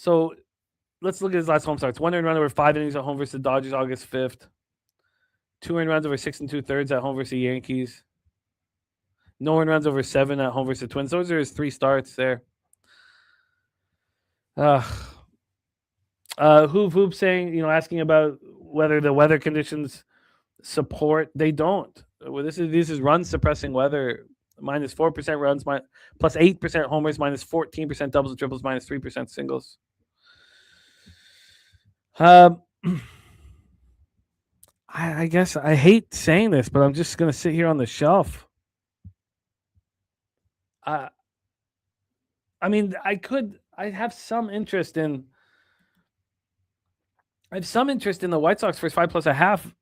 look at his last home starts. 1 earned run over 5 innings at home versus the Dodgers August 5th. 2 earned runs over 6 2/3 at home versus the Yankees. No earned runs over 7 at home versus the Twins. Those are his 3 starts there. Hoop saying, asking about whether the weather conditions support. They don't. Well, this is run suppressing weather. Minus 4% runs, plus 8% homers, minus 14% doubles and triples, minus 3% singles. I guess I hate saying this, but I'm just going to sit here on the shelf. I have some interest in the White Sox first 5 plus a half,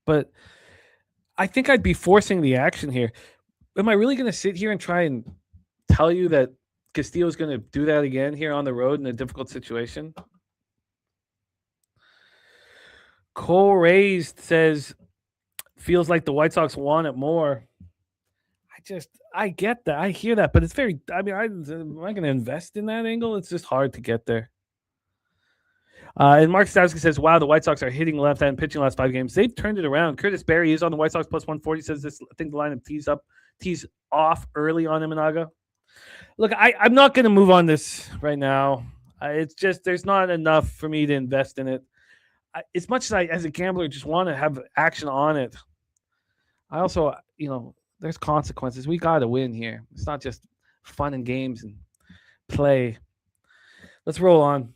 but I think I'd be forcing the action here. Am I really going to sit here and try and tell you that Castillo is going to do that again here on the road in a difficult situation? Cole Raised says, feels like the White Sox want it more. I get that. I hear that, but it's very, am I going to invest in that angle? It's just hard to get there. And Mark Stavsky says, wow, the White Sox are hitting left and pitching the last 5 games. They've turned it around. Curtis Berry is on the White Sox plus 140. Says this, I think the lineup tees off early on Imanaga. Look, I'm not going to move on this right now. It's just, there's not enough for me to invest in it. As much as I, as a gambler, just want to have action on it, I also, there's consequences. We got to win here. It's not just fun and games and play. Let's roll on.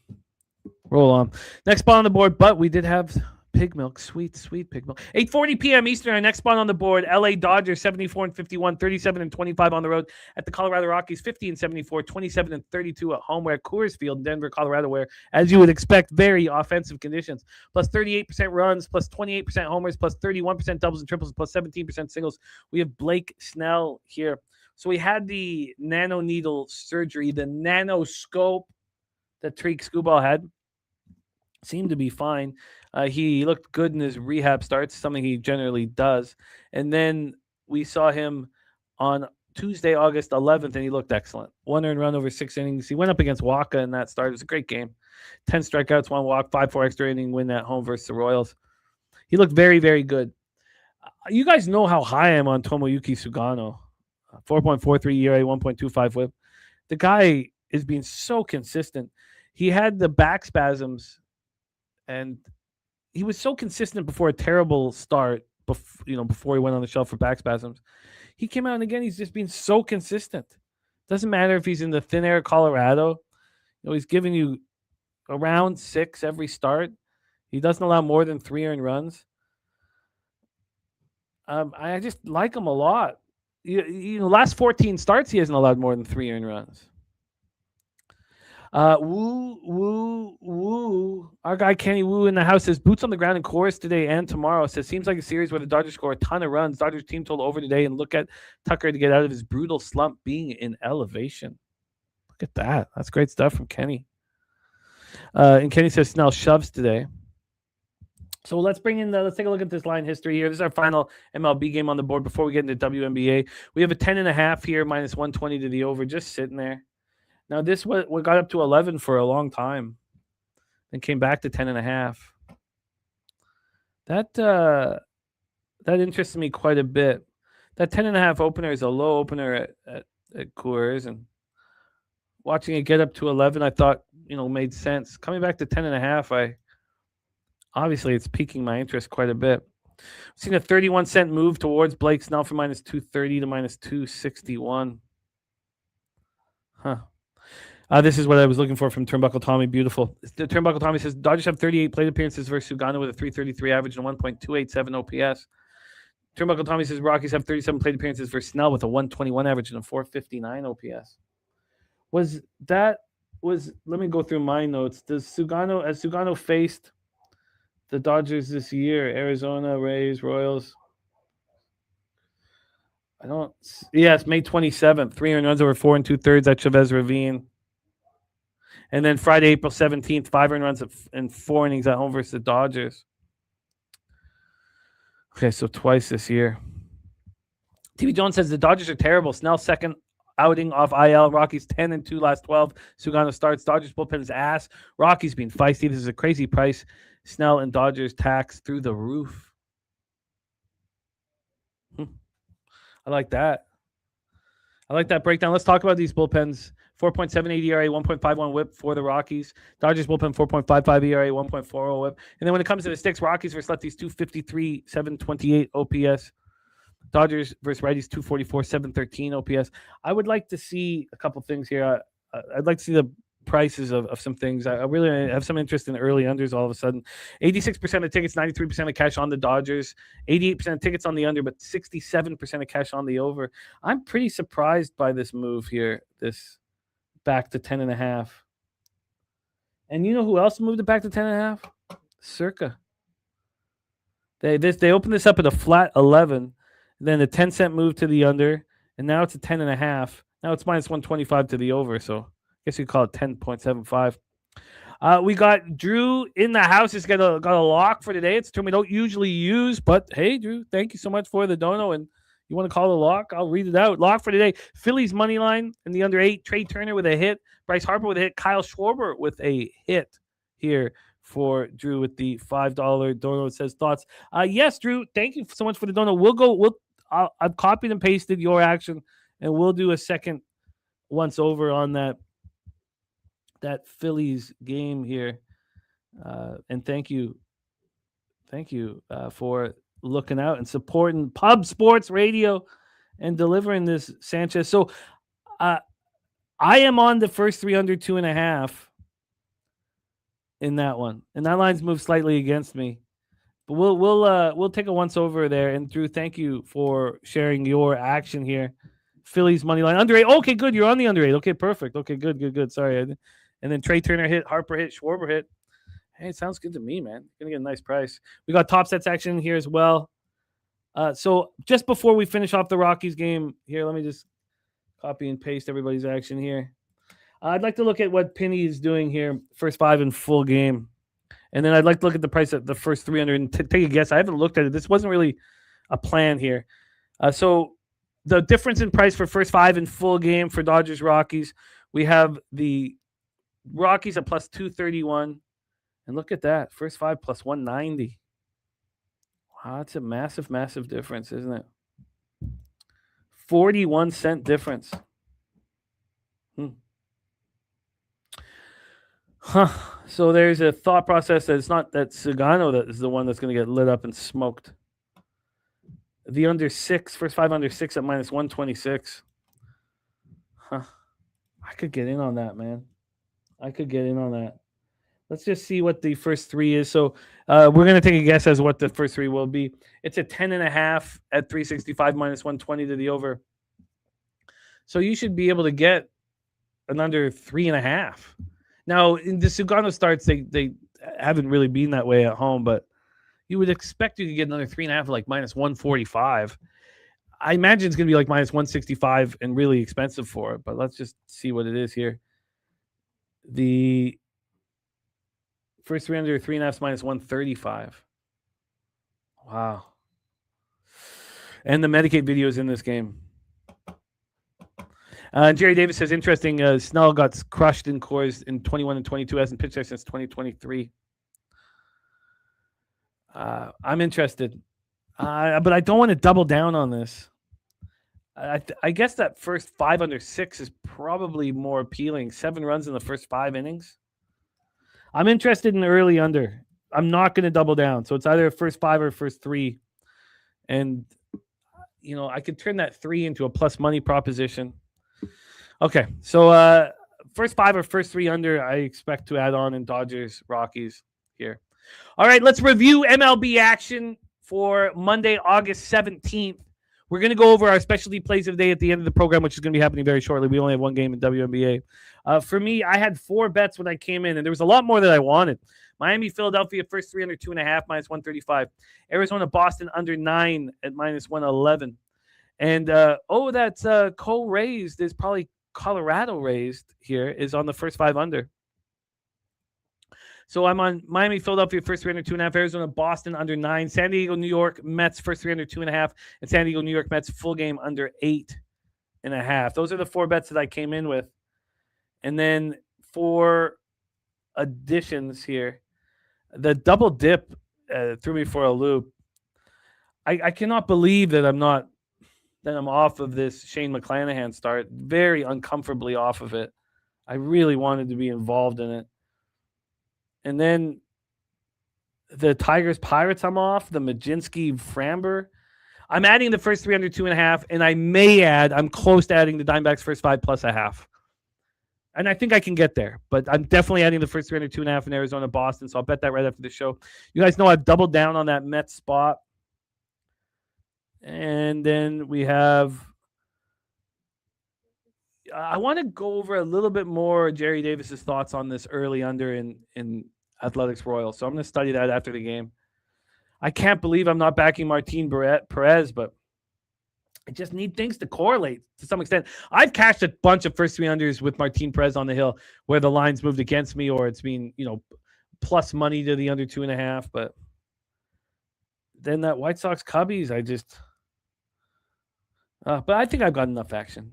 Next spot on the board, but we did have pig milk. Sweet pig milk. 8:40 p.m. Eastern, our next spot on the board. LA Dodgers 74-51, 37-25 on the road at the Colorado Rockies, 50-74, 27-32 at home. We're at Coors Field, Denver, Colorado, where, as you would expect, very offensive conditions. Plus 38% runs, plus 28% homers, plus 31% doubles and triples, plus 17% singles. We have Blake Snell here. So we had the nano needle surgery, the nanoscope that Tariq Skubal had. seemed to be fine. He looked good in his rehab starts, something he generally does. And then we saw him on Tuesday, August 11th, and he looked excellent. 1 earned run over 6 innings. He went up against Waka in that start. It was a great game. 10 strikeouts, 1 walk, 5-4 extra inning win at home versus the Royals. He looked very, very good. You guys know how high I am on Tomoyuki Sugano. 4.43 ERA, 1.25 whip. The guy is being so consistent. He had the back spasms, and he was so consistent before a terrible start, before he went on the shelf for back spasms. He came out, and again, he's just been so consistent. Doesn't matter if he's in the thin air Colorado. He's giving you around 6 every start. He doesn't allow more than 3 earned runs. I just like him a lot. Last 14 starts, he hasn't allowed more than 3 earned runs. Woo. Our guy Kenny Woo in the house says boots on the ground in chorus today and tomorrow. Says seems like a series where the Dodgers score a ton of runs. Dodgers team total over today, and look at Tucker to get out of his brutal slump being in elevation. Look at that. That's great stuff from Kenny. And Kenny says Snell shoves today. So let's take a look at this line history here. This is our final MLB game on the board before we get into WNBA. We have a 10.5 here, minus 120 to the over, just sitting there. Now, this we got up to 11 for a long time, then came back to 10.5. That interests me quite a bit. That 10.5 opener is a low opener at Coors, and watching it get up to 11, I thought made sense. Coming back to 10.5, obviously it's piquing my interest quite a bit. I've seen a 31-cent move towards Blake Snell from minus 230 to minus 261. Huh. This is what I was looking for from Turnbuckle Tommy. Beautiful. The Turnbuckle Tommy says Dodgers have 38 plate appearances versus Sugano with a 333 average and a 1.287 OPS. Turnbuckle Tommy says Rockies have 37 plate appearances versus Snell with a 121 average and a 459 OPS. Let me go through my notes. Has Sugano faced the Dodgers this year? Arizona, Rays, Royals. It's May 27th. 3 earned runs over 4 2/3 at Chavez Ravine. And then Friday, April 17th, 5 earned runs in 4 innings at home versus the Dodgers. Okay, so twice this year. TV Jones says the Dodgers are terrible. Snell second outing off IL. Rockies 10-2 last 12. Sugano starts. Dodgers bullpen is ass. Rockies being feisty. This is a crazy price. Snell and Dodgers tax through the roof. I like that. I like that breakdown. Let's talk about these bullpens. 4.78 ERA, 1.51 whip for the Rockies. Dodgers bullpen 4.55 ERA, 1.40 whip. And then when it comes to the sticks, Rockies versus lefties 253, 728 OPS. Dodgers versus righties 244, 713 OPS. I would like to see a couple things here. I'd like to see the prices of some things. I really have some interest in the early unders all of a sudden. 86% of tickets, 93% of cash on the Dodgers, 88% of tickets on the under, but 67% of cash on the over. I'm pretty surprised by this move here, this back to 10.5. And you know who else moved it back to 10.5? Circa. They opened this up at a flat 11, then a 10-cent move to the under, and now it's a 10.5. Now it's minus 125 to the over, so I guess you call it 10.75. We got Drew in the house. He's got a lock for today. It's a term we don't usually use, but hey, Drew, thank you so much for the dono. And you want to call the lock? I'll read it out. Lock for today. Phillies money line in the under 8. Trey Turner with a hit. Bryce Harper with a hit. Kyle Schwarber with a hit here for Drew with the $5 dono. It says thoughts. Yes, Drew, thank you so much for the dono. I've copied and pasted your action, and we'll do a second once over on that Phillies game here. And thank you for looking out and supporting Pub Sports Radio and delivering this, Sanchez. So I am on the first 3 under 2.5 in that one, and that line's moved slightly against me. But we'll take a once over there. And Drew, thank you for sharing your action here. Phillies money line under 8. Okay, good. You're on the under 8. Okay, perfect. Okay, good. Sorry. And then Trey Turner hit, Harper hit, Schwarber hit. Hey, it sounds good to me, man. Gonna get a nice price. We got top sets action here as well. So just before we finish off the Rockies game here, let me just copy and paste everybody's action here. I'd like to look at what Penny is doing here. First 5 in full game. And then I'd like to look at the price at the first 300 and take a guess. I haven't looked at it. This wasn't really a plan here. So the difference in price for first 5 in full game for Dodgers Rockies, we have the Rockies at plus 231. And look at that. First 5 plus 190. Wow, that's a massive, massive difference, isn't it? 41-cent difference. So there's a thought process that it's not that Sugano that is the one that's going to get lit up and smoked. The under 6, first 5 under 6 at minus 126. I could get in on that, man. I could get in on that. Let's just see what the first 3 is. So we're going to take a guess as what the first 3 will be. It's a 10.5 at 365 minus 120 to the over. So you should be able to get an under 3.5. Now, in the Sugano starts, they haven't really been that way at home, but you would expect you could get another 3.5 like minus 145. I imagine it's going to be like minus 165 and really expensive for it, but let's just see what it is here. The first 300 3.5 is minus 135. Wow. And the Medicaid video is in this game. Jerry Davis says, interesting, Snell got crushed in Coors in 21 and 22, hasn't pitched there since 2023. I'm interested, but I don't want to double down on this. I guess that first 5 under 6 is probably more appealing. 7 runs in the first 5 innings. I'm interested in the early under. I'm not going to double down. So it's either first 5 or first 3. And, I could turn that 3 into a plus money proposition. Okay, so first 5 or first 3 under, I expect to add on in Dodgers, Rockies here. All right, let's review MLB action for Monday, August 17th. We're going to go over our specialty plays of the day at the end of the program, which is going to be happening very shortly. We only have one game in WNBA. For me, I had 4 bets when I came in, and there was a lot more that I wanted. Miami, Philadelphia, first 3 under 2.5, minus 135. Arizona, Boston, under 9 at minus 111. And, that's co-raised is probably Colorado raised here is on the first 5 under. So I'm on Miami, Philadelphia, first 3 under 2.5, Arizona, Boston, under 9, San Diego, New York, Mets, first 3 under 2.5, and San Diego, New York, Mets, full game under 8.5. Those are the 4 bets that I came in with. And then for additions here, the double dip threw me for a loop. I cannot believe that I'm off of this Shane McClanahan start, very uncomfortably off of it. I really wanted to be involved in it. And then the Tigers Pirates, I'm off. The Majinski Framber. I'm adding the first 3 under 2.5, and I may add, I'm close to adding the Diamondbacks first 5 plus a half. And I think I can get there, but I'm definitely adding the first 3 under 2.5 in Arizona, Boston. So I'll bet that right after the show. You guys know I've doubled down on that Mets spot. And then we have, I want to go over a little bit more Jerry Davis's thoughts on this early under in Athletics Royals. So I'm going to study that after the game. I can't believe I'm not backing Martin Perez, but I just need things to correlate to some extent. I've cashed a bunch of first 3 unders with Martin Perez on the hill where the line's moved against me or it's been, plus money to the under 2.5. But then that White Sox Cubbies, but I think I've got enough action.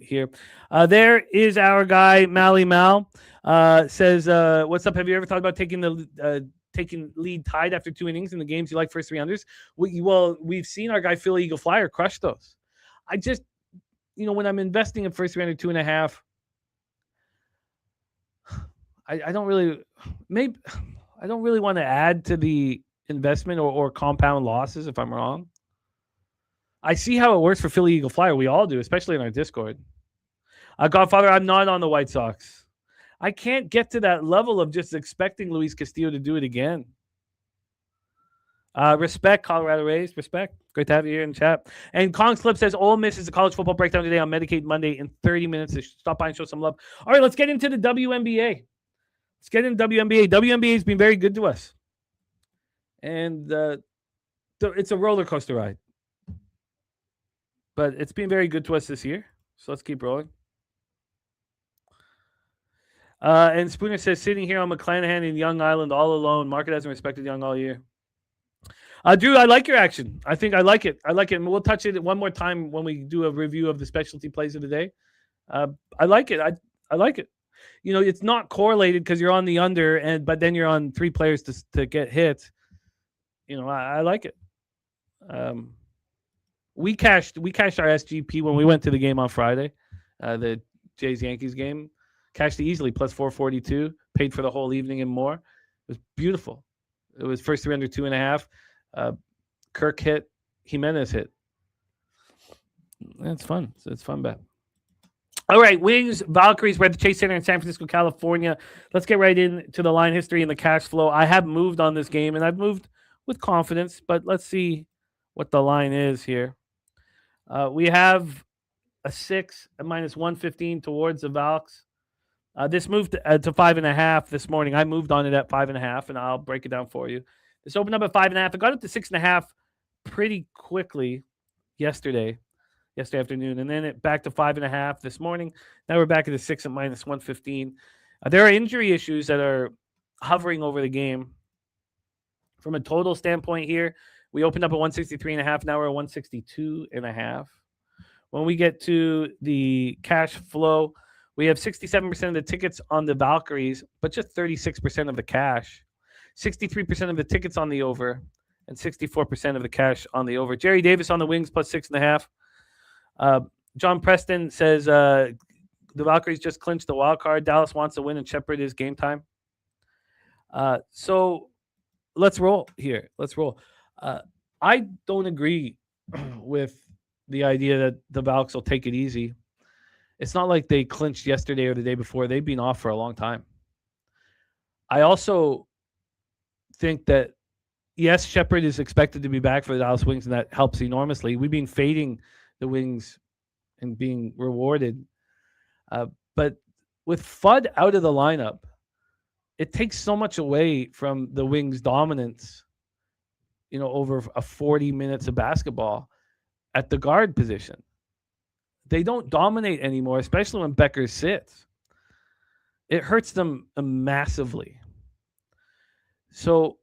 Here. There is our guy, Mally Mal. Says, what's up? Have you ever thought about taking lead tied after 2 innings in the games you like first 3 unders? Well, we've seen our guy, Philly Eagle Flyer, crush those. I just, when I'm investing in first 3 under 2.5, I don't really want to add to the investment or compound losses if I'm wrong. I see how it works for Philly Eagle Flyer. We all do, especially in our Discord. Godfather, I'm not on the White Sox. I can't get to that level of just expecting Luis Castillo to do it again. Respect, Colorado Rays. Respect. Great to have you here in chat. And Kong Slip says, Ole Miss is a college football breakdown today on Medicaid Monday in 30 minutes. So stop by and show some love. All right, let's get into the WNBA. WNBA has been very good to us. And it's a roller coaster ride. But it's been very good to us this year. So let's keep rolling. And Spooner says, sitting here on McClanahan in Young Island all alone. Market hasn't respected Young all year. Drew, I like your action. I think I like it. And we'll touch it one more time when we do a review of the specialty plays of the day. I like it. I like it. It's not correlated because you're on the under, but then you're on 3 players to get hit. I like it. We cashed our SGP when we went to the game on Friday, the Jays Yankees game. Cashed it easily, plus 442. Paid for the whole evening and more. It was beautiful. It was first 3 under 2.5. Kirk hit. Jimenez hit. That's fun. It's fun bet. All right, Wings, Valkyries. We're at the Chase Center in San Francisco, California. Let's get right into the line history and the cash flow. I have moved on this game, and I've moved with confidence, but let's see what the line is here. We have a 6 at minus 115 towards the Valks. This moved to 5.5 this morning. I moved on it at 5.5, and I'll break it down for you. This opened up at 5.5. It got up to 6.5 pretty quickly yesterday afternoon, and then it back to 5.5 this morning. Now we're back at the 6 at minus 115. There are injury issues that are hovering over the game. From a total standpoint here, we opened up at 163.5. Now we're at 162.5. When we get to the cash flow, we have 67% of the tickets on the Valkyries, but just 36% of the cash. 63% of the tickets on the over, and 64% of the cash on the over. Jerry Davis on the Wings plus 6.5. John Preston says the Valkyries just clinched the wild card. Dallas wants to win, and Shepard is game time. So let's roll here. I don't agree with the idea that the Valks will take it easy. It's not like they clinched yesterday or the day before. They've been off for a long time. I also think that, yes, Shepard is expected to be back for the Dallas Wings, and that helps enormously. We've been fading the Wings and being rewarded. But with Fudd out of the lineup, it takes so much away from the Wings' dominance, over a 40 minutes of basketball at the guard position. They don't dominate anymore, especially when Becker sits. It hurts them massively. So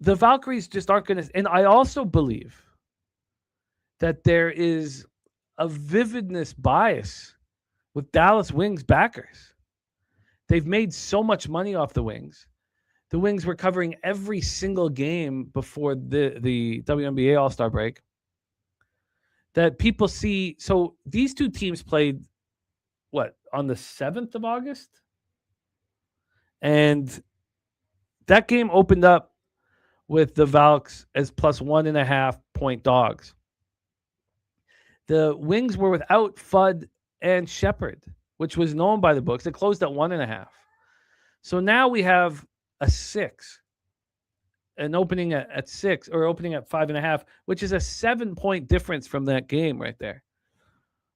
the Valkyries just aren't going to... And I also believe that there is a vividness bias with Dallas Wings backers. They've made so much money off the Wings. The Wings were covering every single game before the WNBA All-Star break. That people see. So these two teams played, on the 7th of August? And that game opened up with the Valks as plus 1.5 point dogs. The Wings were without Fudd and Shepard, which was known by the books. It closed at 1.5. So now we have a 6. An opening at 6 or opening at 5.5, which is a 7-point difference from that game right there.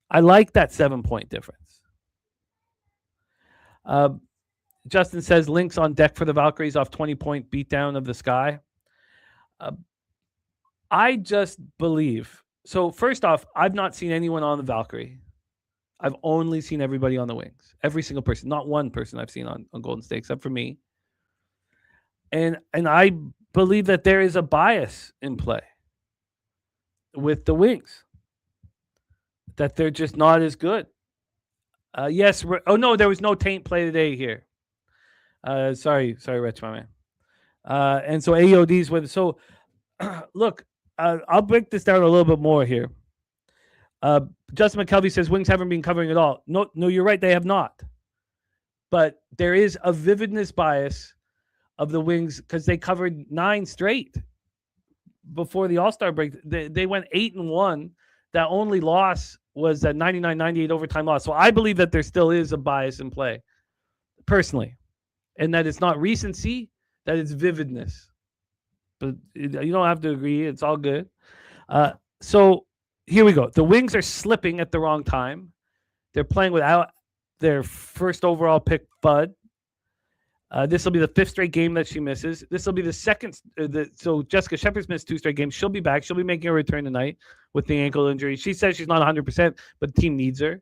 I like that 7-point difference. Justin says links on deck for the Valkyries off 20-point beatdown of the Sky. I just believe. So first off, I've not seen anyone on the Valkyrie. I've only seen everybody on the Wings. Every single person. Not one person I've seen on Golden State except for me. And I believe that there is a bias in play with the Wings, that they're just not as good. Yes. Oh, no, there was no taint play today here. Sorry, Rich, my man. And so AODs with. So, look, I'll break this down a little bit more here. Justin McKelvey says Wings haven't been covering at all. No, you're right. They have not. But there is a vividness bias of the Wings because they covered 9 straight before the All-Star break. They went 8-1. That only loss was that 99-98 overtime loss. So I believe that there still is a bias in play, personally, and that it's not recency, that it's vividness. But you don't have to agree. It's all good. So here we go. The Wings are slipping at the wrong time. They're playing without their first overall pick, Fudd. This will be the 5th straight game that she misses. This will be the second. So Jessica Shepard's missed 2 straight games. She'll be back. She'll be making a return tonight with the ankle injury. She says she's not 100%, but the team needs her.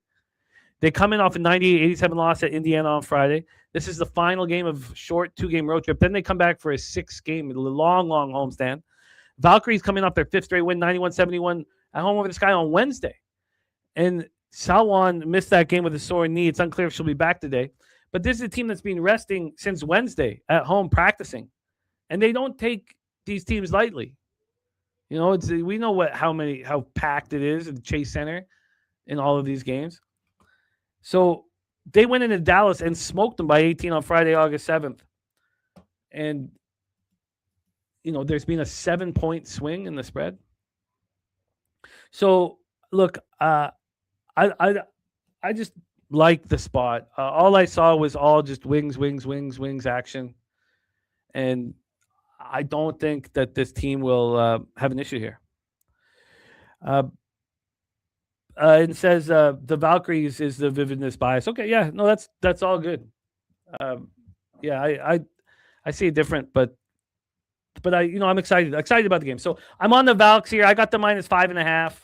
They come in off a 98-87 loss at Indiana on Friday. This is the final game of short 2-game road trip. Then they come back for a 6-game, long homestand. Valkyries coming off their 5th straight win, 91-71 at home over the Sky on Wednesday. And Salwan missed that game with a sore knee. It's unclear if she'll be back today. But this is a team that's been resting since Wednesday at home practicing. And they don't take these teams lightly. You know, we know how packed it is at the Chase Center in all of these games. So they went into Dallas and smoked them by 18 on Friday, August 7th. And, you know, there's been a 7-point swing in the spread. So, look, I just like the spot. All I saw was all just wings action. And I don't think that this team will have an issue here. It says the Valkyries is the vividness bias. Okay, yeah, no, that's all good. I see it different, but I'm excited about the game. So I'm on the Valks here. I got the -5.5.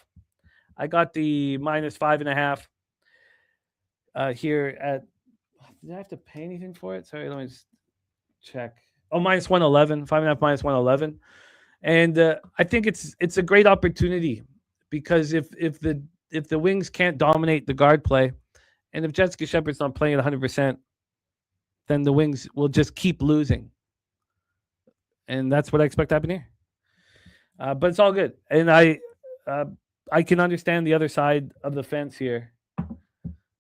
I got the -5.5 here at. Did I have to pay anything for it? Sorry, let me just check. Oh, -111, 5.5 -111, and I think it's a great opportunity because if the Wings can't dominate the guard play, and if Jessica Shepard's not playing at 100%, then the Wings will just keep losing, and that's what I expect to happen here. But it's all good, and I can understand the other side of the fence here.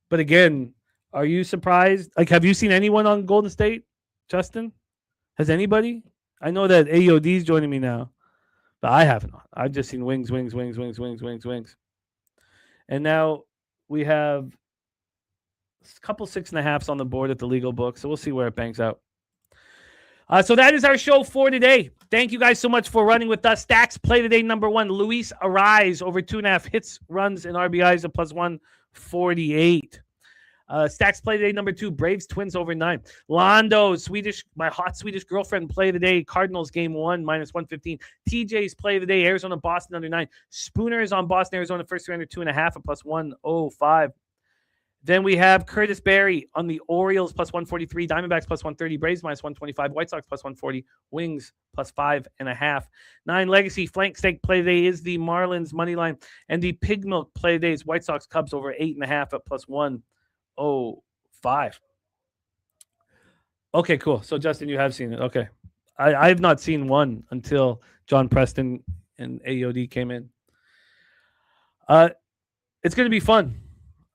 But again, are you surprised? Like, have you seen anyone on Golden State, Justin? Has anybody? I know that AOD is joining me now, but I haven't. I've just seen wings. And now we have a couple 6.5s on the board at the legal book, so we'll see where it bangs out. So that is our show for today. Thank you guys so much for running with us. Stacks play today number 1. Luis Arise over 2.5 hits, runs, and RBIs at +148. Stacks play today number 2. Braves Twins over 9. Londo, my hot Swedish girlfriend play today. Cardinals game 1 -115. TJ's play today. Arizona Boston under 9. Spooner is on Boston Arizona first 3 under 2.5 at +105. Then we have Curtis Berry on the Orioles +143. Diamondbacks +130. Braves -125. White Sox +140. Wings +5.5. 9 Legacy flank stake play today is the Marlins money line, and the Pig Milk play today is White Sox Cubs over 8.5 at +105. Okay, cool. So Justin, you have seen it. Okay, I have not seen one until John Preston and AOD came in. It's going to be fun.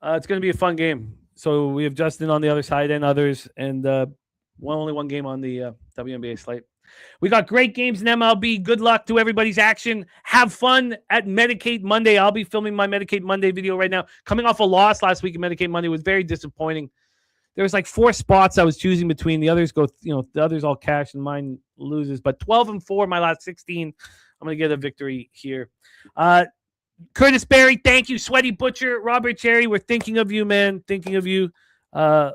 It's going to be a fun game. So we have Justin on the other side and others, and only one game on the WNBA slate. We got great games in MLB. Good luck to everybody's action. Have fun at Medicaid Monday. I'll be filming my Medicaid Monday video right now. Coming off a loss last week at Medicaid Monday was very disappointing. There was like 4 spots I was choosing between. The others the others all cash and mine loses. But 12-4 my last 16. I'm going to get a victory here. Curtis Berry, thank you. Sweaty Butcher, Robert Cherry, we're thinking of you, man. Thinking of you, man.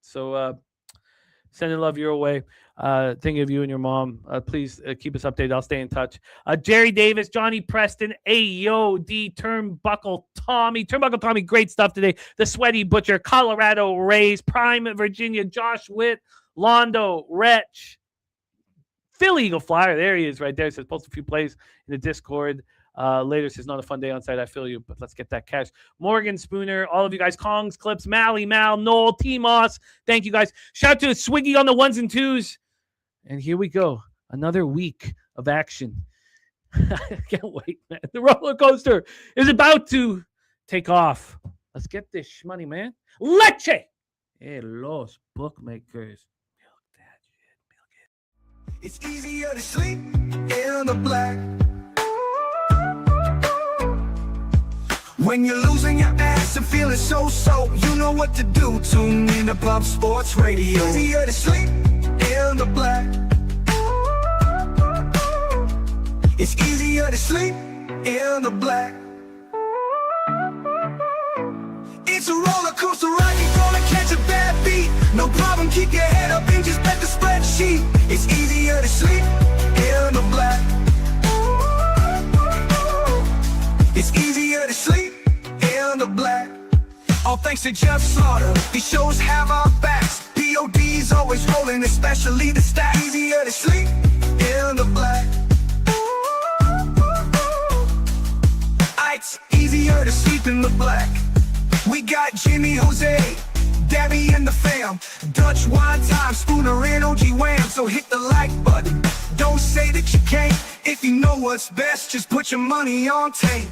So sending love your way. Thinking of you and your mom. Please keep us updated. I'll stay in touch. Jerry Davis, Johnny Preston, AOD, Turnbuckle Tommy, great stuff today. The Sweaty Butcher, Colorado Rays, Prime Virginia, Josh Witt, Londo, Wretch, Philly Eagle Flyer. There he is right there. Says post a few plays in the Discord. Later says not a fun day on site. I feel you, but let's get that cash. Morgan Spooner, all of you guys, Kongs, Clips, Mally, Mal, Noel, T-Moss. Thank you guys. Shout out to Swiggy on the 1s and 2s. And here we go. Another week of action. I can't wait, man. The roller coaster is about to take off. Let's get this shmoney, man. Leche! Hey, los bookmakers. Milk that shit. Milk it. It's easier to sleep in the black. When you're losing your ass and feeling so, you know what to do. Tune in to Pub Sports Radio. Easier to sleep in the black. It's easier to sleep in the black. It's a roller coaster ride, you're gonna catch a bad beat. No problem, keep your head up and just bet the spreadsheet. It's easier to sleep in the black. It's easier to sleep in the black. All thanks to Jeff Slaughter, these shows have our backs. POD's always rolling, especially the stats. Easier to sleep in the black. It's easier to sleep in the black. We got Jimmy, Jose, Debbie and the fam. Dutch wine time, Spooner and OG Wham. So hit the like button, don't say that you can't. If you know what's best, just put your money on tape.